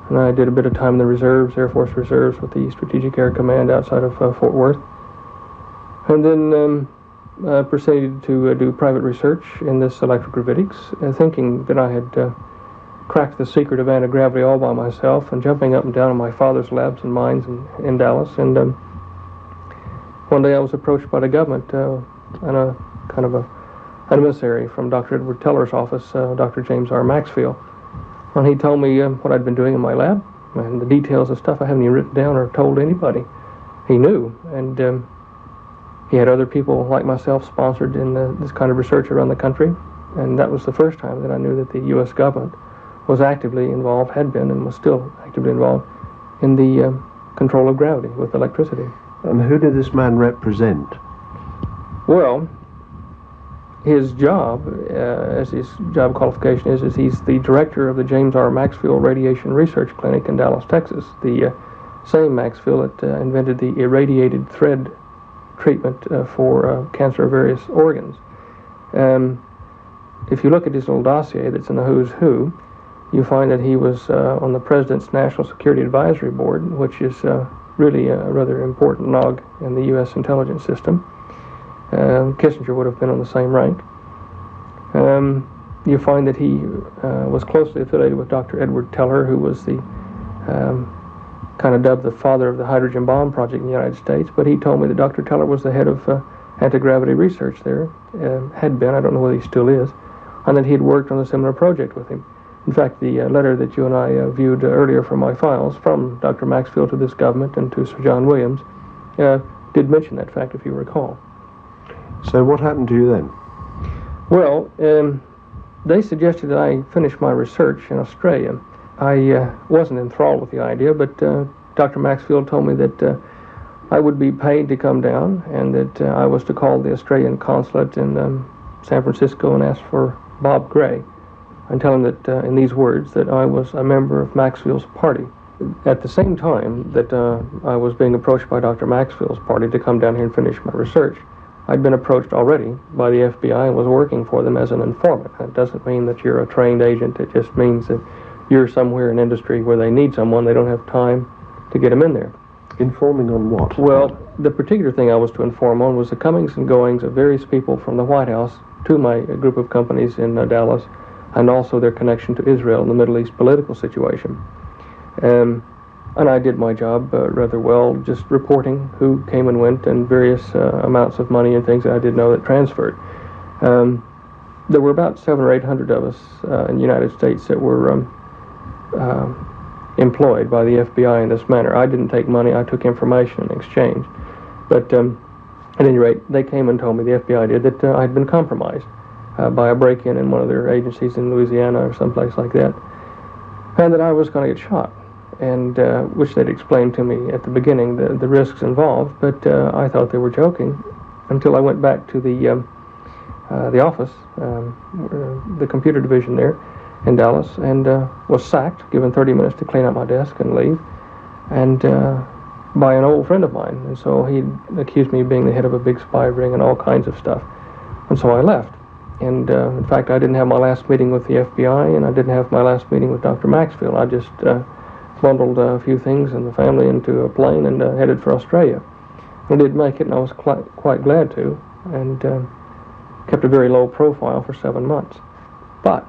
[SPEAKER 20] And I did a bit of time in the reserves, Air Force Reserves, with the Strategic Air Command outside of Fort Worth. And then proceeded to do private research in this electrogravitics, thinking that I had cracked the secret of anti-gravity all by myself, and jumping up and down in my father's labs and mines in Dallas. And one day I was approached by the government and a kind of an emissary from Dr. Edward Teller's office, Dr. James R. Maxfield. And he told me what I'd been doing in my lab and the details of stuff I haven't even written down or told anybody. He knew, and he had other people like myself sponsored in this kind of research around the country. And that was the first time that I knew that the U.S. government was actively involved, had been, and was still actively involved in the control of gravity with electricity.
[SPEAKER 2] And who did this man represent?
[SPEAKER 20] Well, his job, as his job qualification is he's the director of the James R. Maxfield Radiation Research Clinic in Dallas, Texas. The same Maxfield that invented the irradiated thread treatment for cancer of various organs. If you look at his little dossier that's in the Who's Who,
[SPEAKER 5] you find that he was on the President's National Security Advisory Board, which is really a rather important log in the U.S. intelligence system. Kissinger would have been on the same rank. You find that he was closely affiliated with Dr. Edward Teller, who was the kind of dubbed the father of the hydrogen bomb project in the United States, but he told me that Dr. Teller was the head of anti-gravity research there, had been, I don't know whether he still is, and that he had worked on a similar project with him. In fact, the letter that you and I viewed earlier from my files from Dr. Maxfield to this government and to Sir John Williams did mention that fact, if you recall.
[SPEAKER 16] So what happened to you then?
[SPEAKER 5] Well, they suggested that I finish my research in Australia. I wasn't enthralled with the idea, but Dr. Maxfield told me that I would be paid to come down and that I was to call the Australian consulate in San Francisco and ask for Bob Gray and tell him that, in these words, that I was a member of Maxfield's party. At the same time that I was being approached by Dr. Maxfield's party to come down here and finish my research, I'd been approached already by the FBI and was working for them as an informant. That doesn't mean that you're a trained agent. It just means that you're somewhere in industry where they need someone, they don't have time to get them in there.
[SPEAKER 16] Informing on what?
[SPEAKER 5] Well, the particular thing I was to inform on was the comings and goings of various people from the White House to my group of companies in Dallas, and also their connection to Israel and the Middle East political situation. And I did my job rather well, just reporting who came and went and various amounts of money and things that I did know that transferred. There were about 700 or 800 of us in the United States that were employed by the FBI in this manner. I didn't take money, I took information in exchange. But at any rate, they came and told me, the FBI did, that I had been compromised by a break-in in one of their agencies in Louisiana or someplace like that, and that I was going to get shot, and which they'd explained to me at the beginning, the risks involved, but I thought they were joking until I went back to the office, the computer division there in Dallas, and was sacked, given 30 minutes to clean out my desk and leave, and by an old friend of mine. And so he accused me of being the head of a big spy ring and all kinds of stuff. And so I left. And in fact, I didn't have my last meeting with the FBI, and I didn't have my last meeting with Dr. Maxfield. I just bundled a few things and the family into a plane and headed for Australia. I did make it, and I was quite glad to, and kept a very low profile for 7 months. But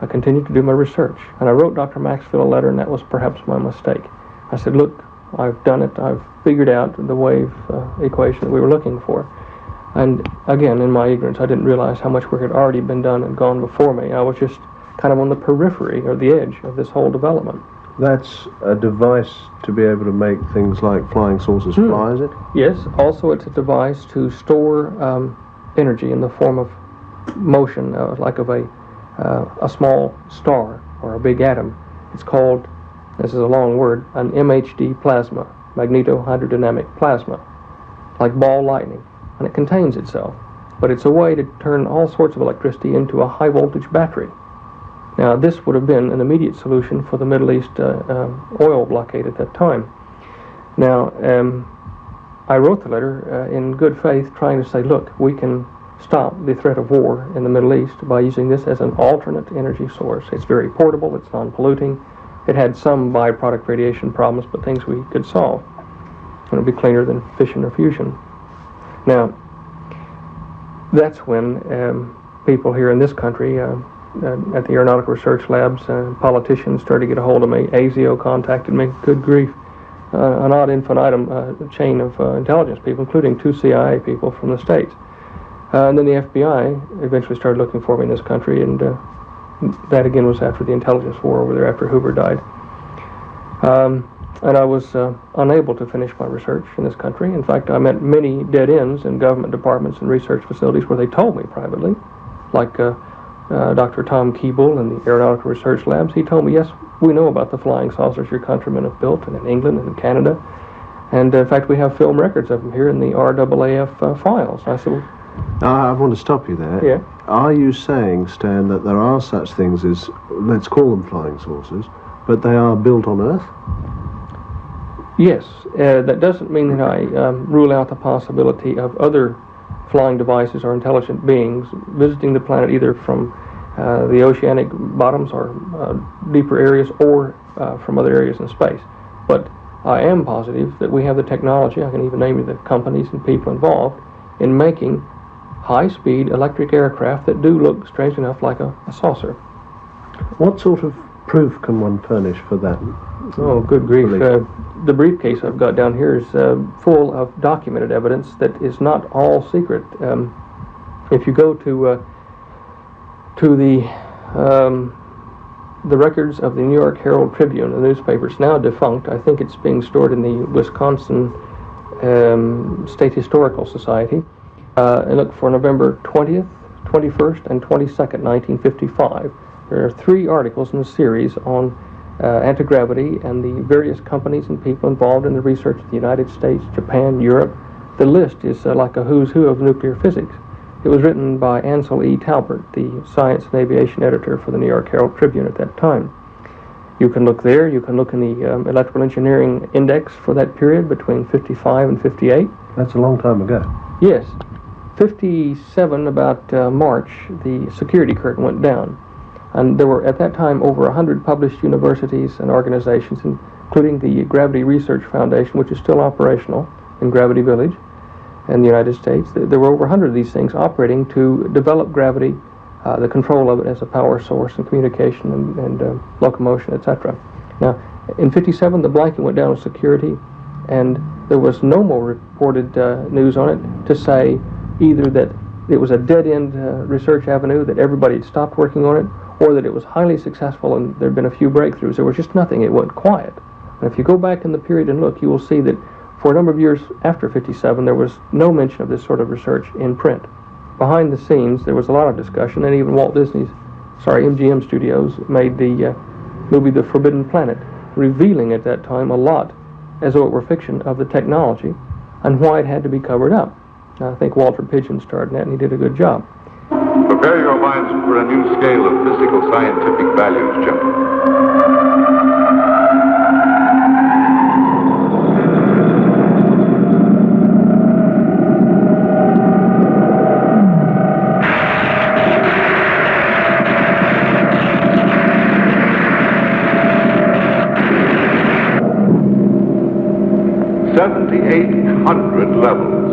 [SPEAKER 5] I continued to do my research, and I wrote Dr. Maxfield a letter, and that was perhaps my mistake. I said, look, I've done it. I've figured out the wave equation that we were looking for. And again, in my ignorance, I didn't realize how much work had already been done and gone before me. I was just kind of on the periphery or the edge of this whole development.
[SPEAKER 16] That's a device to be able to make things like flying saucers fly, is it?
[SPEAKER 5] Yes. Also, it's a device to store energy in the form of motion, like of a small star or a big atom. It's called, this is a long word, an MHD plasma, magnetohydrodynamic plasma, like ball lightning. And it contains itself. But it's a way to turn all sorts of electricity into a high voltage battery. Now, this would have been an immediate solution for the Middle East oil blockade at that time. Now, I wrote the letter in good faith, trying to say, look, we can stop the threat of war in the Middle East by using this as an alternate energy source. It's very portable, it's non-polluting. It had some byproduct radiation problems, but things we could solve. It would be cleaner than fission or fusion. Now, that's when people here in this country, at the Aeronautical Research Labs, politicians started to get a hold of me. ASIO contacted me. Good grief. An ad infinitum chain of intelligence people, including 2 CIA people from the States. And then the FBI eventually started looking for me in this country, and that again was after the intelligence war over there, after Hoover died. And I was unable to finish my research in this country. In fact, I met many dead ends in government departments and research facilities where they told me privately, like Dr. Tom Keeble in the Aeronautical Research Labs. He told me, yes, we know about the flying saucers your countrymen have built, and in England and in Canada. And in fact, we have film records of them here in the RAAF files. I said, well,
[SPEAKER 16] I want to stop you there.
[SPEAKER 5] Yeah.
[SPEAKER 16] Are you saying, Stan, that there are such things as, let's call them flying saucers, but they are built on Earth?
[SPEAKER 5] Yes, that doesn't mean that I rule out the possibility of other flying devices or intelligent beings visiting the planet either from
[SPEAKER 20] the oceanic bottoms or deeper areas, or from other areas in space. But I am positive that we have the technology, I can even name you the companies and people involved, in making high-speed electric aircraft that do look, strange enough, like a saucer.
[SPEAKER 16] What sort of proof can one furnish for that?
[SPEAKER 20] Oh, good grief. The briefcase I've got down here is full of documented evidence that is not all secret. If you go to the records of the New York Herald Tribune, the newspaper, it's now defunct. I think it's being stored in the Wisconsin State Historical Society. And look for November 20th, 21st, and 22nd, 1955. There are 3 articles in the series on anti-gravity and the various companies and people involved in the research of the United States, Japan, Europe. The list is like a who's who of nuclear physics. It was written by Ansel E. Talbert, the science and aviation editor for the New York Herald Tribune at that time. You can look there. You can look in the electrical engineering index for that period between 55 and 58.
[SPEAKER 16] That's a long time ago.
[SPEAKER 20] Yes. 57, about March, the security curtain went down. And there were, at that time, over 100 published universities and organizations, including the Gravity Research Foundation, which is still operational in Gravity Village in the United States. There were over 100 of these things operating to develop gravity, the control of it as a power source and communication and locomotion, etc. Now, in 57, the blanket went down with security, and there was no more reported news on it to say either that it was a dead-end research avenue, that everybody had stopped working on it, or that it was highly successful and there had been a few breakthroughs. There was just nothing. It went quiet. And if you go back in the period and look, you will see that for a number of years after 57, there was no mention of this sort of research in print. Behind the scenes, there was a lot of discussion, and even MGM Studios made the movie The Forbidden Planet, revealing at that time a lot, as though it were fiction, of the technology and why it had to be covered up. I think Walter Pidgeon starred in that, and he did a good job.
[SPEAKER 17] Prepare your minds for a new scale of physical scientific values, gentlemen. .800 levels.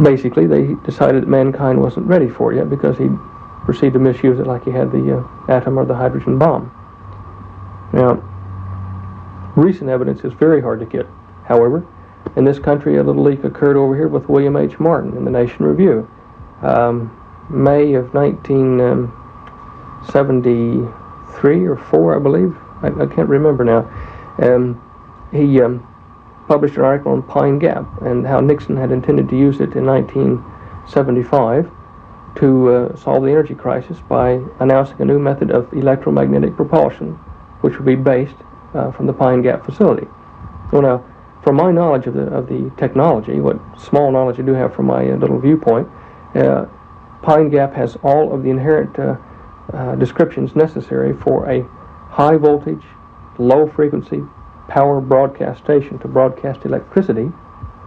[SPEAKER 20] Basically, they decided that mankind wasn't ready for it yet because he proceeded to misuse it like he had the atom or the hydrogen bomb. Now, recent evidence is very hard to get. However, in this country, a little leak occurred over here with William H. Martin in the Nation Review. May of 1973 or 4, I believe. I can't remember now. He published an article on Pine Gap and how Nixon had intended to use it in 1975 to solve the energy crisis by announcing a new method of electromagnetic propulsion, which would be based from the Pine Gap facility. Well, now, from my knowledge of the technology, what small knowledge I do have from my little viewpoint, Pine Gap has all of the inherent descriptions necessary for a high voltage, low frequency power broadcast station to broadcast electricity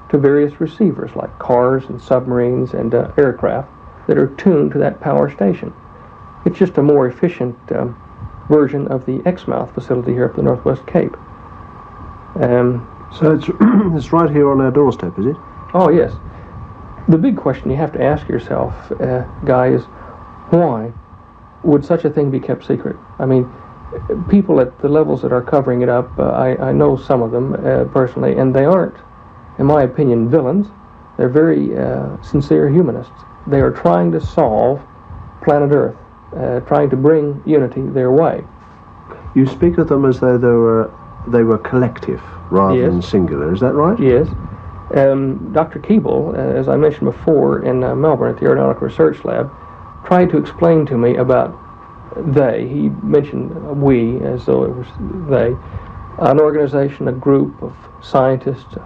[SPEAKER 20] to various receivers like cars and submarines and aircraft that are tuned to that power station. It's just a more efficient version of the Exmouth facility here up the Northwest Cape.
[SPEAKER 16] So it's right here on our doorstep, is it?
[SPEAKER 20] Oh, yes. The big question you have to ask yourself, Guy, is why would such a thing be kept secret? I mean, people at the levels that are covering it up, I know some of them personally, and they aren't, in my opinion, villains. They're very sincere humanists. They are trying to solve planet Earth, trying to bring unity their way.
[SPEAKER 16] You speak of them as though they were collective rather than singular. Is that right?
[SPEAKER 20] Yes. Dr. Keeble, as I mentioned before, in Melbourne at the Aeronautical Research Lab, tried to explain to me about they. He mentioned we as though it was they. An organization, a group of scientists,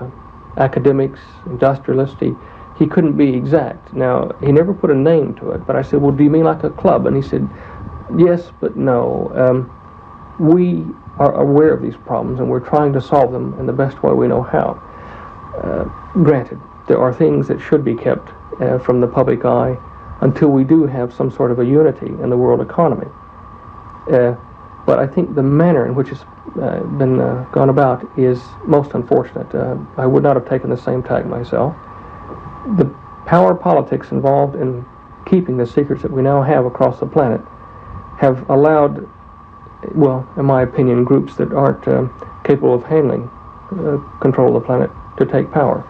[SPEAKER 20] academics, industrialists. He couldn't be exact. Now, he never put a name to it, but I said, well, do you mean like a club? And he said, Yes, but no. We are aware of these problems, and we're trying to solve them in the best way we know how. Granted, there are things that should be kept from the public eye until we do have some sort of a unity in the world economy. But I think the manner in which it's been gone about is most unfortunate. I would not have taken the same tack myself. The power politics involved in keeping the secrets that we now have across the planet have allowed, well, in my opinion, groups that aren't capable of handling control of the planet to take power.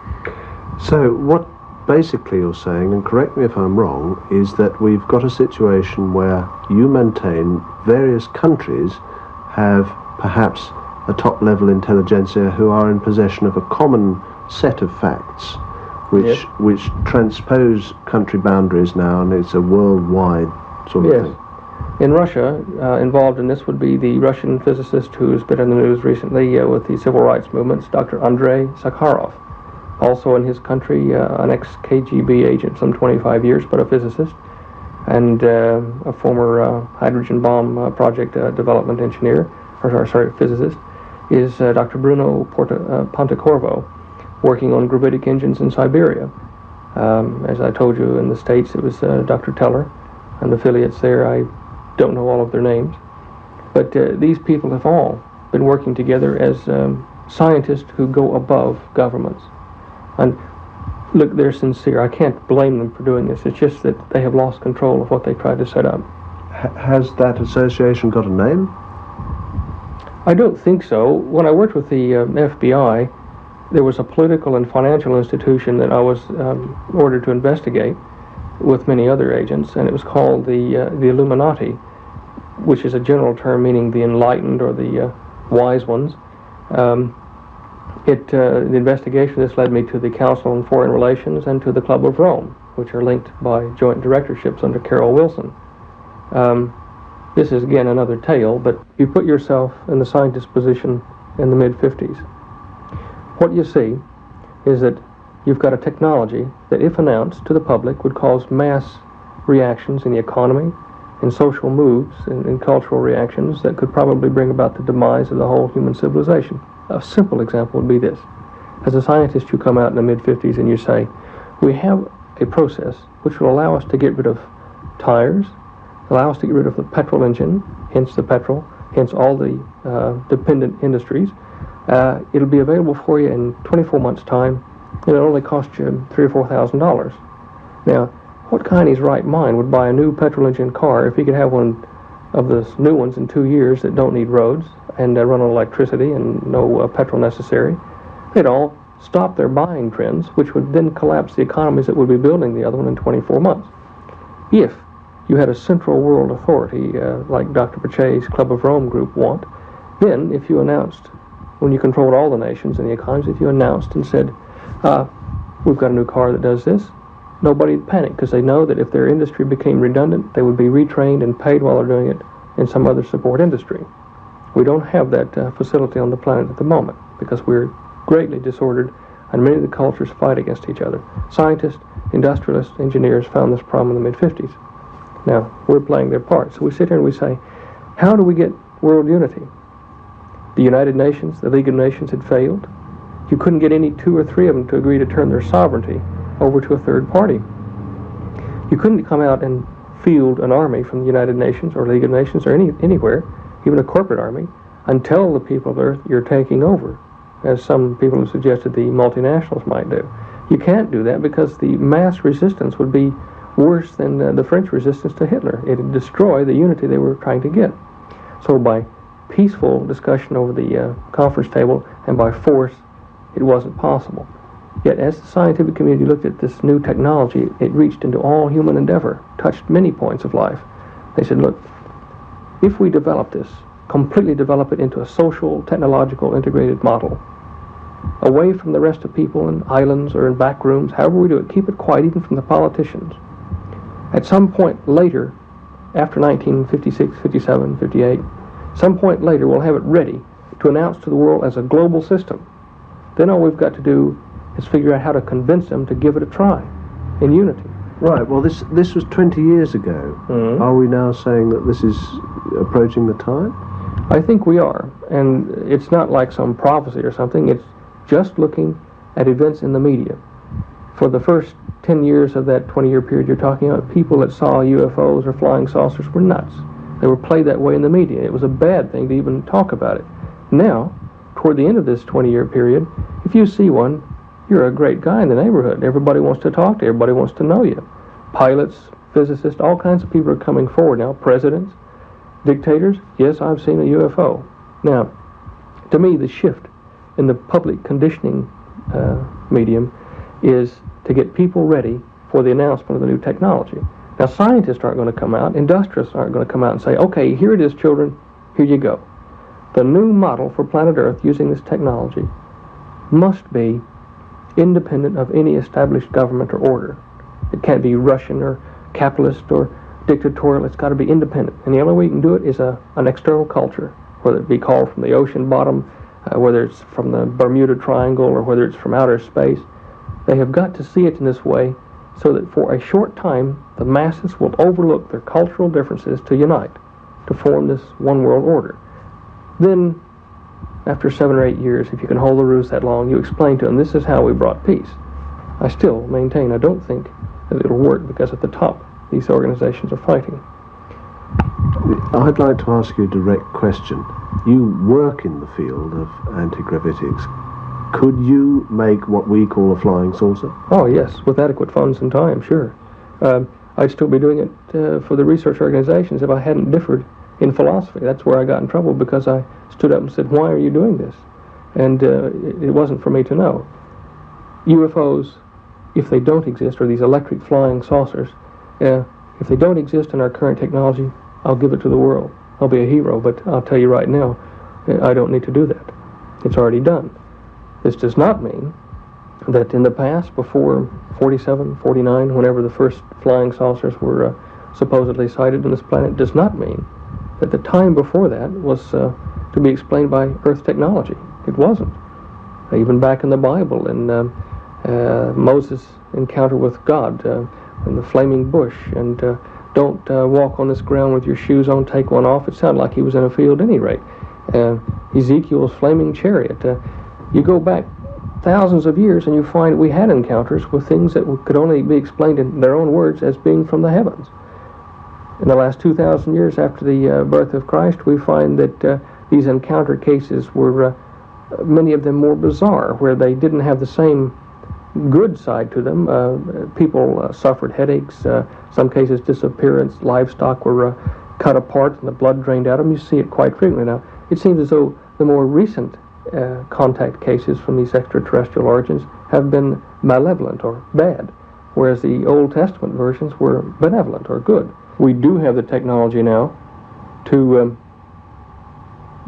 [SPEAKER 16] So what basically you're saying, and correct me if I'm wrong, is that we've got a situation where you maintain various countries have perhaps a top-level intelligentsia who are in possession of a common set of facts which transpose country boundaries now, and it's a worldwide sort of thing.
[SPEAKER 20] In Russia, involved in this would be the Russian physicist who's been in the news recently with the civil rights movements, Dr. Andrei Sakharov. Also in his country, an ex-KGB agent, some 25 years, but a physicist, and a former hydrogen bomb project development engineer, physicist, is Dr. Bruno Pontecorvo, working on gravitic engines in Siberia. As I told you, in the States, it was Dr. Teller and affiliates there. I don't know all of their names. But these people have all been working together as scientists who go above governments. And look, they're sincere. I can't blame them for doing this. It's just that they have lost control of what they tried to set up.
[SPEAKER 16] Has that association got a name?
[SPEAKER 20] I don't think so. When I worked with the FBI, there was a political and financial institution that I was ordered to investigate with many other agents, and it was called the Illuminati, which is a general term meaning the enlightened or the wise ones. The investigation of this led me to the Council on Foreign Relations and to the Club of Rome, which are linked by joint directorships under Carol Wilson. This is again another tale, but you put yourself in the scientist's position in the mid-50s. What you see is that you've got a technology that, if announced to the public, would cause mass reactions in the economy, in social moves, in cultural reactions that could probably bring about the demise of the whole human civilization. A simple example would be this. As a scientist, you come out in the mid-50s and you say, we have a process which will allow us to get rid of tires, allow us to get rid of the petrol engine, hence the petrol, hence all the dependent industries. It'll be available for you in 24 months' time, and it'll only cost you $3,000 or $4,000. Now, what kind of his right mind would buy a new petrol engine car if he could have one of the new ones in 2 years that don't need roads and run on electricity and no petrol necessary? They'd all stop their buying trends, which would then collapse the economies that would be building the other one in 24 months. If you had a central world authority like Dr. Pache's Club of Rome group want, then if you announced, when you controlled all the nations and the economies, if you announced and said, we've got a new car that does this, nobody would panic, because they know that if their industry became redundant, they would be retrained and paid while they're doing it in some other support industry. We don't have that facility on the planet at the moment, because we're greatly disordered, and many of the cultures fight against each other. Scientists, industrialists, engineers found this problem in the mid-50s. Now, we're playing their part. So we sit here and we say, how do we get world unity? The United Nations, the League of Nations had failed. You couldn't get any 2 or 3 of them to agree to turn their sovereignty over to a third party. You couldn't come out and field an army from the United Nations or League of Nations or anywhere, even a corporate army, and tell the people of Earth you're taking over, as some people have suggested the multinationals might do. You can't do that because the mass resistance would be worse than the French resistance to Hitler. It would destroy the unity they were trying to get. So by peaceful discussion over the conference table and by force, it wasn't possible. Yet as the scientific community looked at this new technology, it reached into all human endeavor, touched many points of life. They said, look, if we develop this, completely develop it into a social, technological, integrated model, away from the rest of people in islands or in back rooms, however we do it, keep it quiet even from the politicians. At some point later, after 1956, 57, 58, some point later we'll have it ready to announce to the world as a global system. Then all we've got to do is figure out how to convince them to give it a try in unity.
[SPEAKER 16] Right, well this was 20 years ago.
[SPEAKER 5] Mm-hmm.
[SPEAKER 16] Are we now saying that this is approaching the time?
[SPEAKER 5] I think we are, and it's not like some prophecy or something. It's just looking at events in the media. For the first 10 years of that 20-year period you're talking about, people that saw UFOs or flying saucers were nuts. They were played that way in the media. It was a bad thing to even talk about it. Now, toward the end of this 20-year period, if you see one, you're a great guy in the neighborhood. Everybody wants to talk to you. Everybody wants to know you. Pilots, physicists, all kinds of people are coming forward now. Presidents, dictators. Yes, I've seen a UFO. Now, to me, the shift in the public conditioning medium is to get people ready for the announcement of the new technology. Now, scientists aren't going to come out. Industrialists aren't going to come out and say, okay, here it is, children. Here you go. The new model for planet Earth using this technology must be independent of any established government or order. It can't be Russian or capitalist or dictatorial. It's got to be independent. And the only way you can do it is an external culture, whether it be called from the ocean bottom, whether it's from the Bermuda Triangle, or whether it's from outer space. They have got to see it in this way so that for a short time the masses will overlook their cultural differences to unite, to form this one world order. Then, after 7 or 8 years, if you can hold the ruse that long, you explain to them, this is how we brought peace. I still maintain, I don't think that it'll work, because at the top, these organizations are fighting.
[SPEAKER 16] I'd like to ask you a direct question. You work in the field of anti-gravitics. Could you make what we call a flying saucer?
[SPEAKER 5] Oh, yes, with adequate funds and time, sure. I'd still be doing it for the research organizations if I hadn't differed in philosophy. That's where I got in trouble, because I stood up and said, why are you doing this? And it wasn't for me to know. UFOs, if they don't exist, or these electric flying saucers, if they don't exist in our current technology, I'll give it to the world. I'll be a hero, but I'll tell you right now, I don't need to do that. It's already done. This does not mean that in the past, before 47, 49, whenever the first flying saucers were supposedly sighted on this planet, does not mean that the time before that was to be explained by Earth technology. It wasn't. Even back in the Bible, in Moses' encounter with God in the flaming bush, and don't walk on this ground with your shoes on, take one off. It sounded like he was in a field at any rate. Ezekiel's flaming chariot. You go back thousands of years and you find we had encounters with things that could only be explained in their own words as being from the heavens. In the last 2,000 years after the birth of Christ, we find that these encounter cases were, many of them, more bizarre, where they didn't have the same good side to them. People suffered headaches, some cases disappearance, livestock were cut apart and the blood drained out of them. You see it quite frequently now. It seems as though the more recent contact cases from these extraterrestrial origins have been malevolent or bad, whereas the Old Testament versions were benevolent or good. We do have the technology now to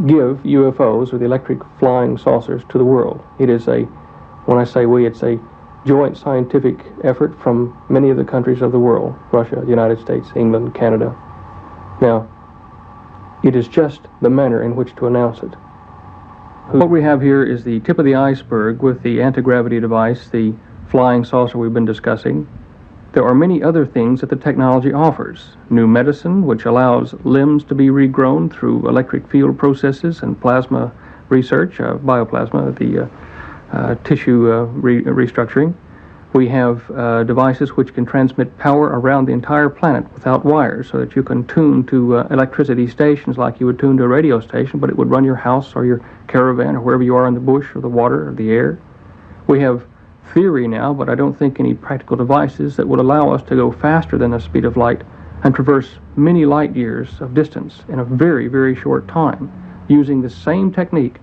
[SPEAKER 5] give UFOs, or the electric flying saucers, to the world. It is when I say we, it's a joint scientific effort from many of the countries of the world: Russia, the United States, England, Canada. Now, it is just the manner in which to announce it. What we have here is the tip of the iceberg with the anti-gravity device, the flying saucer we've been discussing. There are many other things that the technology offers. New medicine, which allows limbs to be regrown through electric field processes and plasma research, bioplasma, the tissue restructuring. We have devices which can transmit power around the entire planet without wires, so that you can tune to electricity stations like you would tune to a radio station, but it would run your house or your caravan or wherever you are in the bush or the water or the air. We have theory now, but I don't think any practical devices that would allow us to go faster than the speed of light and traverse many light years of distance in a very, very short time, using the same technique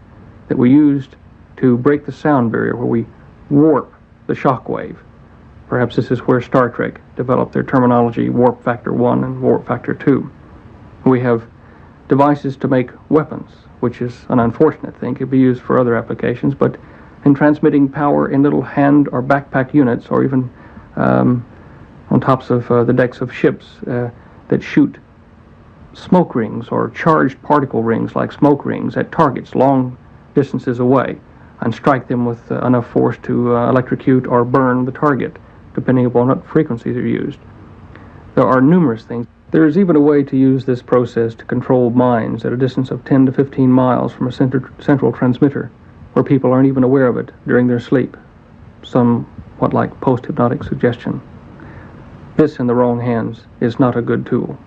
[SPEAKER 5] that we used to break the sound barrier, where we warp the shock wave. Perhaps this is where Star Trek developed their terminology, warp factor 1 and warp factor 2. We have devices to make weapons, which is an unfortunate thing. It could be used for other applications, but in transmitting power in little hand or backpack units, or even on tops of the decks of ships that shoot smoke rings or charged particle rings like smoke rings at targets long distances away, and strike them with enough force to electrocute or burn the target,
[SPEAKER 18] depending upon what frequencies are used. There are numerous things. There is even a way to use this process to control minds at a distance of 10 to 15 miles from a central transmitter, where people aren't even aware of it during their sleep, somewhat like post-hypnotic suggestion. This, in the wrong hands, is not a good tool.